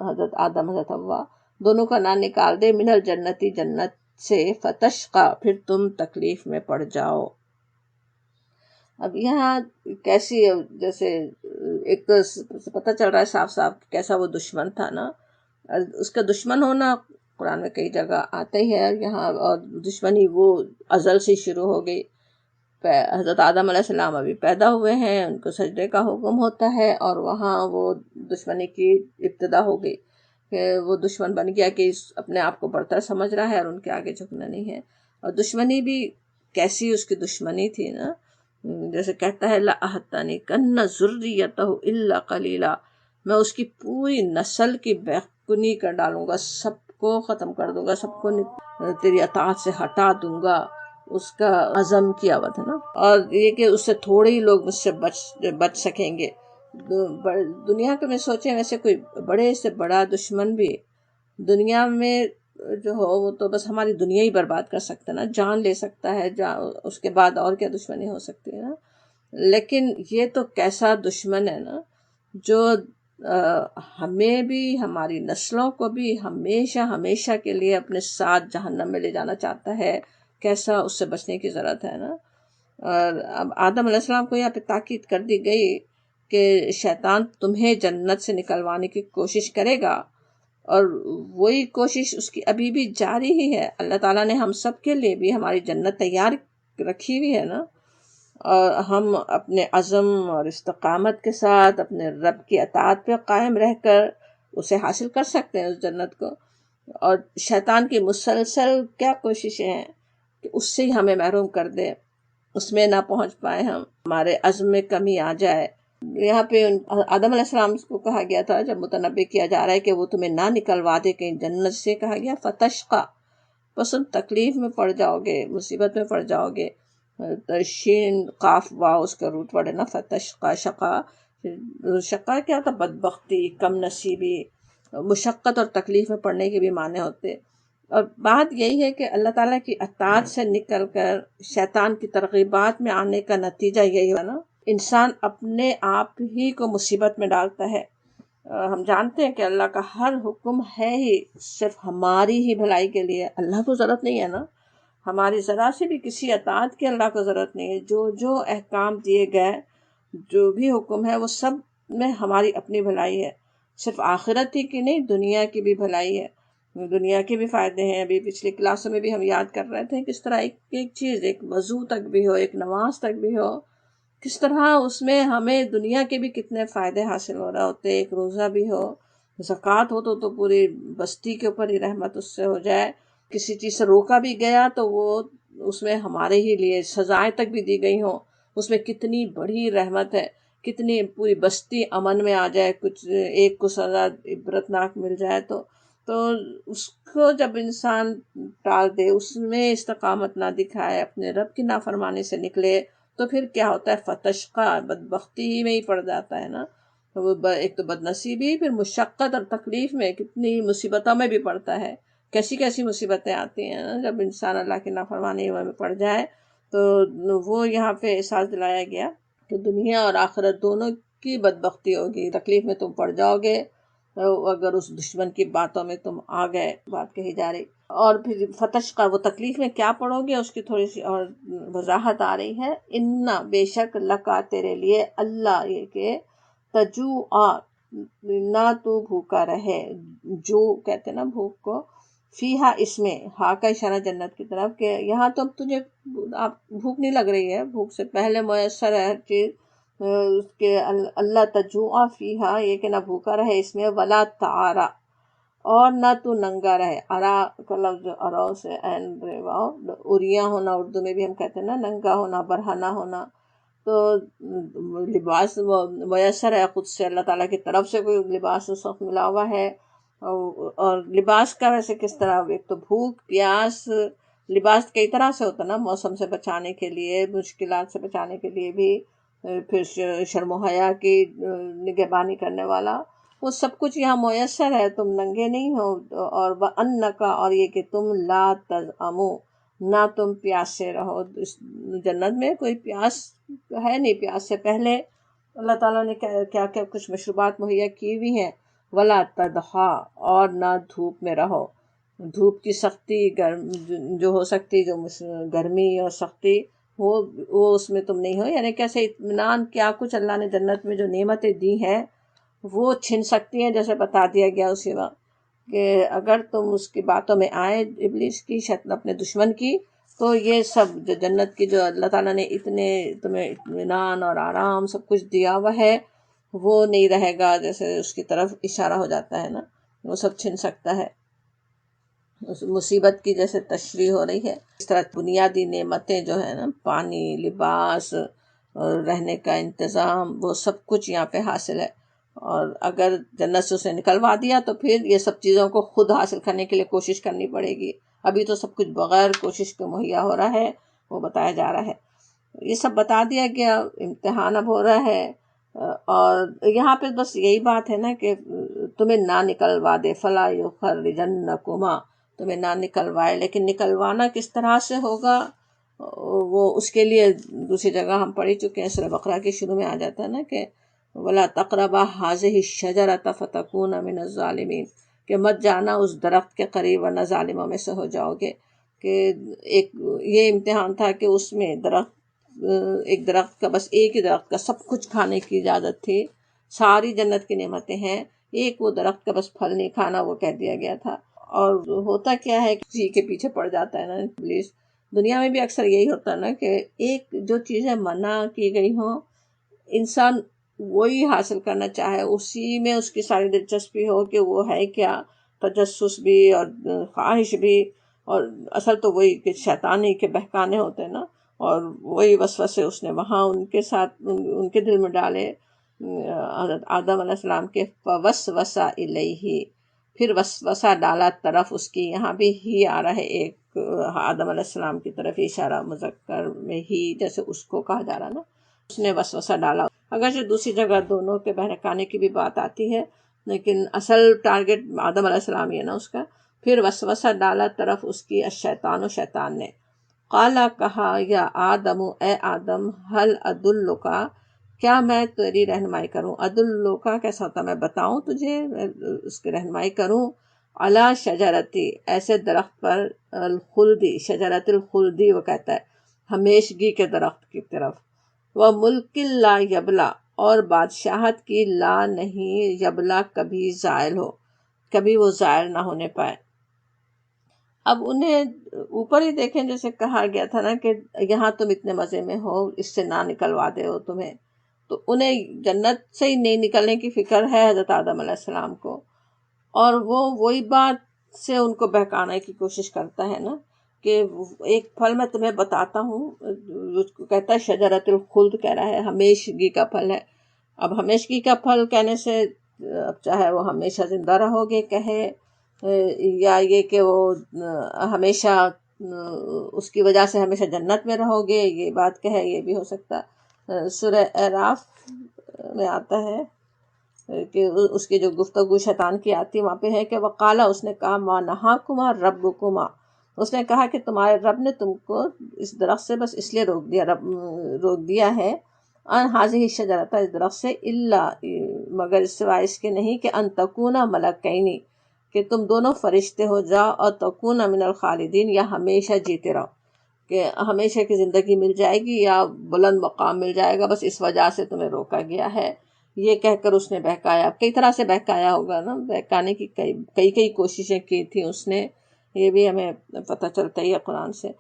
حضرت آدم حضرت حوا دونوں کا نہ نکال دے، من الجنتی جنت سے، فتشقا پھر تم تکلیف میں پڑ جاؤ۔ اب یہاں کیسی، جیسے ایک تو پتہ چل رہا ہے صاف صاف کیسا وہ دشمن تھا نا، اس کا دشمن ہونا قرآن میں کئی جگہ آتا ہی ہے یہاں، اور دشمنی وہ ازل سے شروع ہو گئی۔ حضرت آدم علیہ السلام ابھی پیدا ہوئے ہیں، ان کو سجدے کا حکم ہوتا ہے، اور وہاں وہ دشمنی کی ابتدا ہو گئی، کہ وہ دشمن بن گیا کہ اپنے آپ کو برتر سمجھ رہا ہے اور ان کے آگے جھکنا نہیں ہے۔ اور دشمنی بھی کیسی اس کی دشمنی تھی نا، جیسے کہتا ہے لَأَحْتَنِكَنَّ ذُرِّيَّتَهُ إِلَّا قَلِيلًا، میں اس کی پوری نسل کی بیخونی کر ڈالوں گا، سب کو ختم کر دوں گا، سب کو تیری اطاعت سے ہٹا دوں گا۔ اس کا عزم کی آوت ہے نا، اور یہ کہ اس سے تھوڑے ہی لوگ مجھ سے بچ سکیں گے۔ دنیا کے میں سوچیں، ویسے کوئی بڑے سے بڑا دشمن بھی دنیا میں جو ہو، وہ تو بس ہماری دنیا ہی برباد کر سکتا ہے نا، جان لے سکتا ہے، اس کے بعد اور کیا دشمنی ہو سکتی ہے نا۔ لیکن یہ تو کیسا دشمن ہے نا، جو ہمیں بھی، ہماری نسلوں کو بھی ہمیشہ ہمیشہ کے لیے اپنے ساتھ جہنم میں لے جانا چاہتا ہے۔ کیسا اس سے بچنے کی ضرورت ہے نا۔ اور اب آدم علیہ السلام کو یہاں پہ تاکید کر دی گئی کہ شیطان تمہیں جنت سے نکلوانے کی کوشش کرے گا، اور وہی کوشش اس کی ابھی بھی جاری ہی ہے۔ اللہ تعالیٰ نے ہم سب کے لیے بھی ہماری جنت تیار رکھی ہوئی ہے نا، اور ہم اپنے عزم اور استقامت کے ساتھ اپنے رب کی اطاعت پہ قائم رہ کر اسے حاصل کر سکتے ہیں اس جنت کو۔ اور شیطان کی مسلسل کیا کوششیں ہیں کہ اس سے ہی ہمیں محروم کر دے، اس میں نہ پہنچ پائے، ہمارے عزم میں کمی آ جائے۔ یہاں پہ آدم علیہ السلام کو کہا گیا تھا، جب متنبع کیا جا رہا ہے کہ وہ تمہیں نہ نکلوا دے کہیں جنت سے، کہا گیا فتشقا، بس تم تکلیف میں پڑ جاؤ گے، مصیبت میں پڑ جاؤ گے۔ شین قاف واو اس کا روٹ ورڈ ہے نا، فتشقا، شقا، شقا کیا تھا؟ بدبختی، کم نصیبی، مشقت اور تکلیف میں پڑنے کے بھی معنی ہوتے۔ اور بات یہی ہے کہ اللہ تعالیٰ کی اطاعت سے نکل کر شیطان کی ترغیبات میں آنے کا نتیجہ یہی ہے نا، انسان اپنے آپ ہی کو مصیبت میں ڈالتا ہے۔ ہم جانتے ہیں کہ اللہ کا ہر حکم ہے ہی صرف ہماری ہی بھلائی کے لیے، اللہ کو ضرورت نہیں ہے نا، ہماری ذرا سے بھی کسی اطاعت کی اللہ کو ضرورت نہیں ہے۔ جو احکام دیے گئے، جو بھی حکم ہے، وہ سب میں ہماری اپنی بھلائی ہے، صرف آخرت ہی کی نہیں، دنیا کی بھی بھلائی ہے، دنیا کے بھی فائدے ہیں۔ ابھی پچھلی کلاسوں میں بھی ہم یاد کر رہے تھے کس طرح ایک چیز، ایک وضو تک بھی ہو، ایک نماز تک بھی ہو، کس طرح اس میں ہمیں دنیا کے بھی کتنے فائدے حاصل ہو رہے ہوتے۔ ایک روزہ بھی ہو، زکوٰۃ ہو تو پوری بستی کے اوپر ہی رحمت اس سے ہو جائے۔ کسی چیز سے روکا بھی گیا تو وہ اس میں ہمارے ہی لیے سزائیں تک بھی دی گئی ہوں، اس میں کتنی بڑی رحمت ہے، کتنی پوری بستی امن میں آ جائے، کچھ ایک کو سزا عبرتناک مل جائے تو اس کو جب انسان ٹال دے، اس میں استقامت نہ دکھائے، اپنے رب کی نافرمانی سے نکلے، تو پھر کیا ہوتا ہے؟ فتشقا، بدبختی ہی میں ہی پڑ جاتا ہے نا۔ وہ ایک تو بد نصیبی، پھر مشقت اور تکلیف میں، کتنی مصیبتوں میں بھی پڑتا ہے، کیسی کیسی مصیبتیں آتی ہیں نا جب انسان اللہ کی نافرمانی میں پڑ جائے۔ تو وہ یہاں پہ احساس دلایا گیا کہ دنیا اور آخرت دونوں کی بدبختی ہوگی، تکلیف میں تم پڑ جاؤ گے اگر اس دشمن کی باتوں میں تم آ گئے، بات کہی جا رہی۔ اور پھر فتش کا وہ تکلیف میں کیا پڑھو گے اس کی تھوڑی سی اور وضاحت آ رہی ہے. انا بے شک لکا تیرے لیے اللہ یہ کہ تجوع نہ تو بھوکا رہے، جو کہتے نا بھوک کو، فیہا اس میں، ہا کا اشارہ جنت کی طرف کہ یہاں تو تجھے آپ بھوک نہیں لگ رہی ہے، بھوک سے پہلے میسر ہے ہر چیز. اس کے اللہ تجوع فیہا یہ کہ نہ بھوکا رہے اس میں، ولا تعارا اور نہ تو ننگا رہے. ارا کا لفظ ارو سے این ریواؤ اریاں ہونا، اردو میں بھی ہم کہتے ہیں نا ننگا ہونا، برہنہ ہونا. تو لباس میسر ہے خود سے، اللہ تعالیٰ کی طرف سے کوئی لباس اس وقت ملا ہوا ہے. اور لباس کا ویسے کس طرح، ایک تو بھوک پیاس، لباس کئی طرح سے ہوتا ہے نا، موسم سے بچانے کے لیے، مشکلات سے بچانے کے لیے بھی، پھر شرم و حیا کی نگہبانی کرنے والا، وہ سب کچھ یہاں میسر ہے، تم ننگے نہیں ہو. اور وَأَنَّكَ اور یہ کہ تم لا تَزْعَمُوا نہ تم پیاس سے رہو. اس جنت میں کوئی پیاس ہے نہیں، پیاس سے پہلے اللہ تعالیٰ نے کیا کیا کچھ مشروبات مہیا کی ہوئی ہیں. ولا تدحا اور نہ دھوپ میں رہو، دھوپ کی سختی جو ہو سکتی، جو گرمی اور سختی وہ اس میں تم نہیں ہو. یعنی کیسے اطمینان، کیا کچھ اللہ نے جنت میں جو نعمتیں دی ہیں وہ چھن سکتی ہیں، جیسے بتا دیا گیا اسی وقت کہ اگر تم اس کی باتوں میں آئے، ابلیس کی، اپنے دشمن کی، تو یہ سب جو جنت کی جو اللہ تعالیٰ نے اتنے تمہیں اطمینان اور آرام سب کچھ دیا ہوا ہے وہ نہیں رہے گا. جیسے اس کی طرف اشارہ ہو جاتا ہے نا، وہ سب چھن سکتا ہے. اس مصیبت کی جیسے تشریح ہو رہی ہے، اس طرح بنیادی نعمتیں جو ہے نا، پانی، لباس، رہنے کا انتظام، وہ سب کچھ یہاں پہ حاصل ہے. اور اگر جنت سے اسے نکلوا دیا تو پھر یہ سب چیزوں کو خود حاصل کرنے کے لیے کوشش کرنی پڑے گی. ابھی تو سب کچھ بغیر کوشش کے مہیا ہو رہا ہے، وہ بتایا جا رہا ہے. یہ سب بتا دیا گیا، امتحان اب ہو رہا ہے. اور یہاں پہ بس یہی بات ہے نا کہ تمہیں نہ نکلوا دے، فلا یخرجنکما، تمہیں نہ نکلوائے. لیکن نکلوانا کس طرح سے ہوگا وہ اس کے لیے دوسری جگہ ہم پڑھ چکے ہیں، سورہ بقرہ کے شروع میں آ جاتا ہے نا کہ وَلَا تَقْرَبَا هَٰذِهِ الشَّجَرَةَ فَتَكُونَ مِنَ الظَّالِمِينَ، کہ مت جانا اس درخت کے قریب ورنہ ظالموں میں سے ہو جاؤ گے. کہ ایک یہ امتحان تھا کہ اس میں ایک درخت کا، بس ایک ہی درخت کا سب کچھ کھانے کی اجازت تھی، ساری جنت کی نعمتیں ہیں، ایک وہ درخت کا بس پھل نہیں کھانا وہ کہہ دیا گیا تھا. اور ہوتا کیا ہے، کسی کے پیچھے پڑ جاتا ہے نا ابلیس. دنیا میں بھی اکثر یہی ہوتا ہے نا کہ ایک جو چیزیں منع کی گئی ہوں، انسان وہی حاصل کرنا چاہے، اسی میں اس کی ساری دلچسپی ہو کہ وہ ہے کیا، تجسس بھی اور خواہش بھی. اور اصل تو وہی کہ شیطانی کے بہکانے ہوتے ہیں نا، اور وہی وسوسے اس نے وہاں ان کے ساتھ ان کے دل میں ڈالے. حضرت آدم علیہ السلام کے فوسوس الیہ، پھر وسوسہ ڈالا طرف اس کی. یہاں بھی ہی آ رہا ہے، ایک آدم علیہ السلام کی طرف اشارہ، مذکر میں ہی جیسے اس کو کہا جا رہا نا، اس نے وسوسہ ڈالا. اگرچہ دوسری جگہ دونوں کے بہکانے کی بھی بات آتی ہے، لیکن اصل ٹارگٹ آدم علیہ السلام ہی ہے نا اس کا. پھر وسوسہ ڈالا طرف اس کی الشیطان، و شیطان نے. قالا کہا، یا آدم اے آدم، هل ادلک کیا میں تیری رہنمائی کروں. ادلک کیسا ہوتا، میں بتاؤں تجھے، اس کی رہنمائی کروں. علی شجرتی ایسے درخت پر، الخلدی، شجرت الخلدی وہ کہتا ہے ہمیشگی کے درخت کی طرف. وہ ملک لا یبلا اور بادشاہت کی لا نہیں یبلا کبھی زائل ہو، کبھی وہ زائل نہ ہونے پائے. اب انہیں اوپر ہی دیکھیں، جیسے کہا گیا تھا نا کہ یہاں تم اتنے مزے میں ہو، اس سے نہ نکلوا دے ہو تمہیں، تو انہیں جنت سے ہی نہیں نکلنے کی فکر ہے حضرت آدم علیہ السلام کو. اور وہ وہی بات سے ان کو بہکانے کی کوشش کرتا ہے نا کہ ایک پھل میں تمہیں بتاتا ہوں، اس کو کہتا ہے شجرت الخلد، کہہ رہا ہے ہمیشگی کا پھل ہے. اب ہمیشگی کا پھل کہنے سے اب چاہے وہ ہمیشہ زندہ رہو گے کہے، یا یہ کہ وہ ہمیشہ اس کی وجہ سے ہمیشہ جنت میں رہو گے، یہ بات کہے، یہ بھی ہو سکتا. سورہ اعراف میں آتا ہے کہ اس کی جو گفتگو شیطان کی آتی ہے وہاں پہ ہے کہ وقالا، اس نے کہا، ما نہاکما ربکما، اس نے کہا کہ تمہارے رب نے تم کو اس درخت سے بس اس لیے روک دیا ہے، ان حاضی شجرتا، اس درخت سے، الا مگر سوائے اس کے نہیں کہ ان تکونا ملکینی، کہ تم دونوں فرشتے ہو جاؤ اور تکون من الخالدین، یا ہمیشہ جیتے رہو، کہ ہمیشہ کی زندگی مل جائے گی یا بلند مقام مل جائے گا، بس اس وجہ سے تمہیں روکا گیا ہے۔ یہ کہہ کر اس نے بہکایا، کئی طرح سے بہکایا ہوگا نا، بہکانے کی کئی کوششیں کی تھیں اس نے، یہ بھی ہمیں پتہ چلتا ہی ہے قرآن سے۔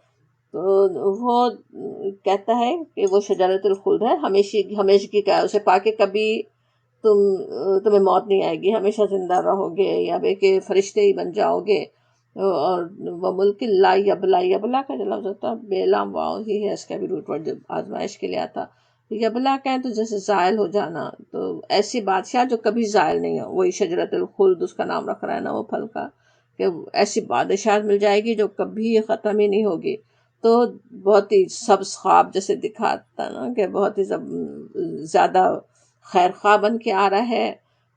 تو وہ کہتا ہے کہ وہ شجرۃ الخلد ہے، ہمیشگی کا ہے، اسے پا کے کبھی تمہیں موت نہیں آئے گی، ہمیشہ زندہ رہو گے، یا بے کہ فرشتے ہی بن جاؤ گے۔ اور وہ ملک لا یبلا، یبلا کا جو لفظ ہوتا ہے بے لام واؤ ہی ہے اس کا بھی روٹ ورڈ جب آزمائش کے لیے آتا، یبلا کہیں تو جیسے زائل ہو جانا، تو ایسی بادشاہ جو کبھی زائل نہیں ہو، وہی شجرۃ الخلد اس کا نام رکھ رہا ہے نا وہ پھل کا، کہ ایسی بادشاہ مل جائے گی جو کبھی ختم ہی نہیں ہوگی۔ تو بہت ہی سبز خواب جیسے دکھاتا نا، کہ بہت ہی زیادہ خیر خواہ بن کے آ رہا ہے،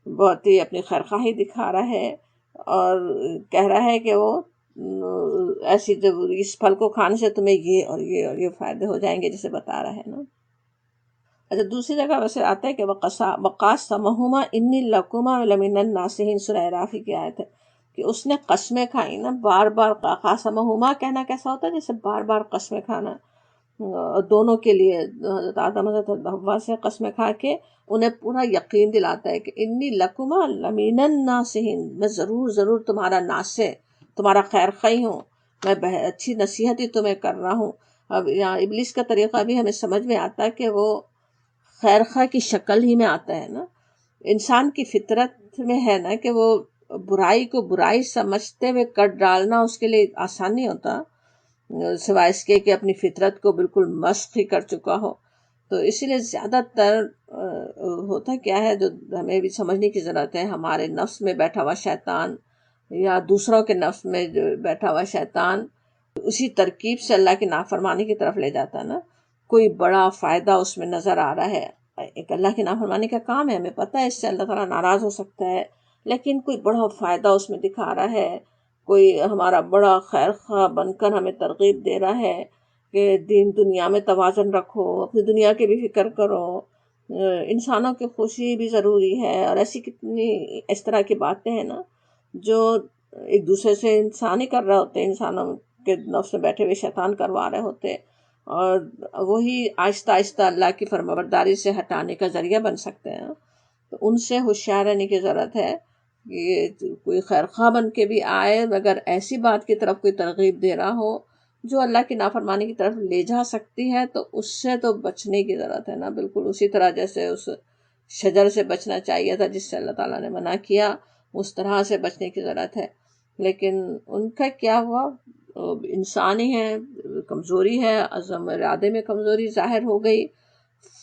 بہت ہی اپنی خیر خواہی دکھا رہا ہے، اور کہہ رہا ہے کہ وہ ایسی جب اس پھل کو کھانے سے تمہیں یہ اور یہ اور یہ فائدے ہو جائیں گے، جسے بتا رہا ہے نا۔ اچھا دوسری جگہ ویسے آتا ہے کہ وقاسمہما انی لکما لمن الناصحین، سورہ اعراف کی آیت ہے کہ اس نے قسمیں کھائی نا، بار بار قاسمہما کہنا کیسا ہوتا ہے، جیسے بار بار قسمیں کھانا، دونوں کے لیے حضرت آدم حضرت حوا سے قسمیں کھا کے انہیں پورا یقین دلاتا ہے کہ انی لکما لمن الناصحین، میں ضرور تمہارا ناصح، تمہارا خیر خواہ ہوں، میں اچھی نصیحت ہی تمہیں کر رہا ہوں۔ اب یہاں ابلیس کا طریقہ بھی ہمیں سمجھ میں آتا ہے کہ وہ خیر خواہ کی شکل ہی میں آتا ہے نا، انسان کی فطرت میں ہے نا کہ وہ برائی کو برائی سمجھتے ہوئے کٹ ڈالنا اس کے لیے آسان نہیں ہوتا، سوائے اس کے کہ اپنی فطرت کو بالکل مسخ ہی کر چکا ہو۔ تو اسی لیے زیادہ تر ہوتا کیا ہے جو ہمیں بھی سمجھنے کی ضرورت ہے، ہمارے نفس میں بیٹھا ہوا شیطان یا دوسروں کے نفس میں جو بیٹھا ہوا شیطان اسی ترکیب سے اللہ کی نافرمانی کی طرف لے جاتا ہے نا۔ کوئی بڑا فائدہ اس میں نظر آ رہا ہے، ایک اللہ کی نافرمانی کا کام ہے، ہمیں پتہ ہے اس سے اللہ تعالیٰ ناراض ہو سکتا ہے، لیکن کوئی بڑا فائدہ اس میں دکھا رہا ہے، کوئی ہمارا بڑا خیر خواہ بن کر ہمیں ترغیب دے رہا ہے کہ دین دنیا میں توازن رکھو، اپنی دنیا کی بھی فکر کرو، انسانوں کی خوشی بھی ضروری ہے، اور ایسی کتنی اس طرح کی باتیں ہیں نا جو ایک دوسرے سے انسان ہی کر رہے ہوتے ہیں، انسانوں کے نفس میں بیٹھے ہوئے شیطان کروا رہے ہوتے، اور وہی آہستہ آہستہ اللہ کی فرمانبرداری سے ہٹانے کا ذریعہ بن سکتے ہیں۔ تو ان سے ہوشیار رہنے کی ضرورت ہے کہ کوئی خیر خواہ بن کے بھی آئے مگر ایسی بات کی طرف کوئی ترغیب دے رہا ہو جو اللہ کی نافرمانی کی طرف لے جا سکتی ہے، تو اس سے تو بچنے کی ضرورت ہے نا، بالکل اسی طرح جیسے اس شجر سے بچنا چاہیے تھا جس سے اللہ تعالیٰ نے منع کیا، اس طرح سے بچنے کی ضرورت ہے۔ لیکن ان کا کیا ہوا، انسان ہی ہے، کمزوری ہے، عزم ارادے میں کمزوری ظاہر ہو گئی،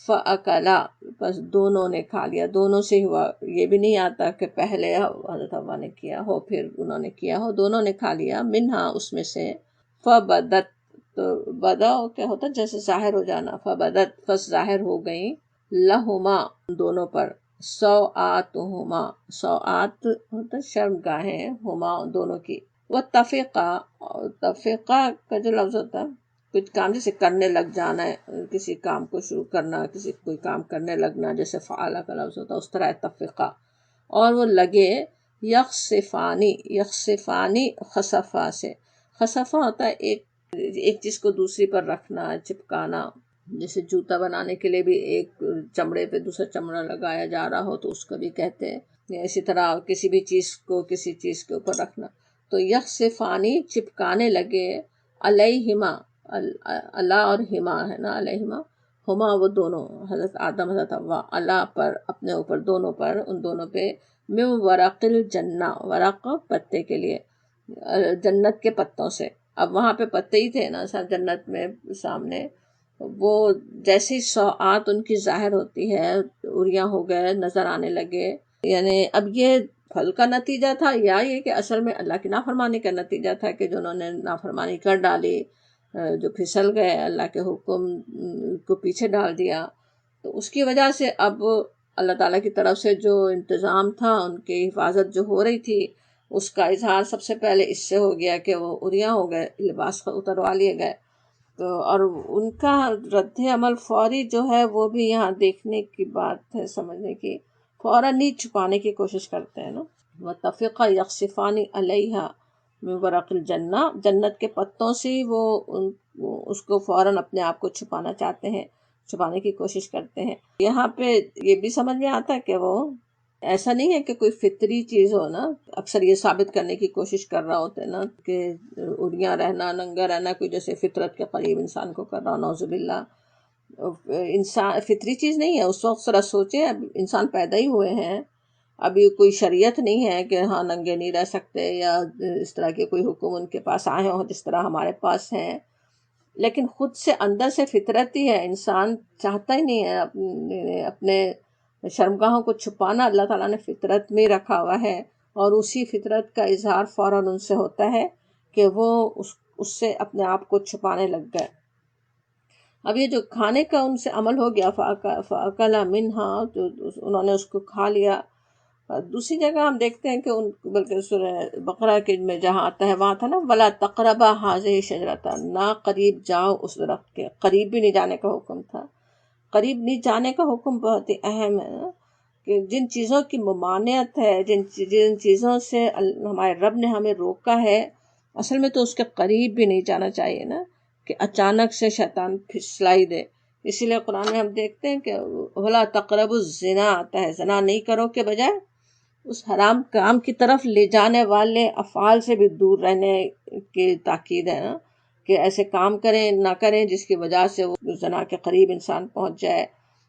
فَأَكَلَا، بس دونوں نے کھا لیا، دونوں سے ہوا، یہ بھی نہیں آتا کہ پہلے حضرت حوا نے کیا ہو پھر انہوں نے کیا ہو، دونوں نے کھا لیا، منہا اس میں سے، فَبَدَتْ، تو بدا کیا ہوتا جیسے ظاہر ہو جانا، فَبَدَتْ پس ظاہر ہو گئیں، لہما دونوں پر، سوآتہما، سوآت ہوتا شرمگاہیں، ہما دونوں کی، واتفقا، تفقہ کا جو لفظ ہوتا ہے کچھ کام جیسے کرنے لگ جانا ہے، کسی کام کو شروع کرنا، کوئی کام کرنے لگنا، جیسے فعالہ کا لفظ ہوتا ہے اس طرح اتفقا، اور وہ لگے یخصفانی خصفہ سے، خصفہ ہوتا ہے ایک چیز کو دوسری پر رکھنا، چپکانا، جیسے جوتا بنانے کے لیے بھی ایک چمڑے پہ دوسرا چمڑا لگایا جا رہا ہو تو اس کو بھی کہتے ہیں، اسی طرح کسی بھی چیز کو کسی چیز کے اوپر رکھنا، تو یخصفانی چپکانے لگے، علیہما، اللہ اور ہما ہے نا، علیہما، ہما وہ دونوں، حضرت آدم حضرت حوا، اللہ پر اپنے اوپر، دونوں پر، ان دونوں پہ، من ورق الجنہ، ورق پتے کے لیے، جنت کے پتوں سے، اب وہاں پہ پتے ہی تھے نا سب جنت میں سامنے، وہ جیسی سوآت ان کی ظاہر ہوتی ہے، اریاں ہو گئے، نظر آنے لگے، یعنی اب یہ پھل کا نتیجہ تھا یا یہ کہ اصل میں اللہ کی نافرمانی کا نتیجہ تھا کہ جو انہوں نے نافرمانی کر ڈالی، جو پھسل گئے، اللہ کے حکم کو پیچھے ڈال دیا، تو اس کی وجہ سے اب اللہ تعالیٰ کی طرف سے جو انتظام تھا ان کی حفاظت جو ہو رہی تھی اس کا اظہار سب سے پہلے اس سے ہو گیا کہ وہ اریاں ہو گئے، لباس اتروا لیے گئے، تو اور ان کا رد عمل فوری جو ہے وہ بھی یہاں دیکھنے کی بات ہے، سمجھنے کی، فوراً نہیں چھپانے کی کوشش کرتے ہیں نا، وَطَفِقَ یَخْصِفَانِ عَلَیْہَا من ورق الجنہ، جنت کے پتوں سے وہ اس کو فوراً اپنے آپ کو چھپانا چاہتے ہیں، چھپانے کی کوشش کرتے ہیں۔ یہاں پہ یہ بھی سمجھ میں آتا ہے کہ وہ ایسا نہیں ہے کہ کوئی فطری چیز ہو نا، اکثر یہ ثابت کرنے کی کوشش کر رہا ہوتا ہے نا کہ اڑیاں رہنا، ننگا رہنا کوئی جیسے فطرت کے قریب انسان کو کر رہا ہو، نعوذ باللہ۔ انسان فطری چیز نہیں ہے۔ اس وقت ذرا سوچیں، اب انسان پیدا ہی ہوئے ہیں، ابھی کوئی شریعت نہیں ہے کہ ہاں ننگے نہیں رہ سکتے یا اس طرح کے کوئی حکم ان کے پاس آئے ہوں جس طرح ہمارے پاس ہیں، لیکن خود سے اندر سے فطرت ہی ہے، انسان چاہتا ہی نہیں ہے اپنے شرمگاہوں کو چھپانا، اللہ تعالیٰ نے فطرت میں رکھا ہوا ہے، اور اسی فطرت کا اظہار فوراً ان سے ہوتا ہے کہ وہ اس سے اپنے آپ کو چھپانے لگ گئے۔ اب یہ جو کھانے کا ان سے عمل ہو گیا، فَأَكَلَ مِنْهَا، جو انہوں نے اس کو کھا لیا۔ دوسری جگہ ہم دیکھتے ہیں کہ بلکہ سورہ بقرہ کے میں جہاں آتا ہے وہاں تھا نا، وَلَا تَقْرَبَا هَٰذِهِ الشَّجَرَةَ، نہ قریب جاؤ اس درخت کے، قریب بھی نہیں جانے کا حکم تھا۔ قریب نہیں جانے کا حکم بہت ہی اہم ہے نا، کہ جن چیزوں کی ممانعت ہے، جن چیزوں سے ہمارے رب نے ہمیں روکا ہے، اصل میں تو اس کے قریب بھی نہیں جانا چاہیے نا، کہ اچانک سے شیطان پھسلائی دے۔ اسی لیے قرآن میں ہم دیکھتے ہیں کہ وَلَا تَقْرَبُوا الزِّنَا آتا ہے، زنا نہیں کرو کے بجائے اس حرام کام کی طرف لے جانے والے افعال سے بھی دور رہنے کی تاکید ہے نا، کہ ایسے کام کریں نہ کریں جس کی وجہ سے وہ زنا کے قریب انسان پہنچ جائے۔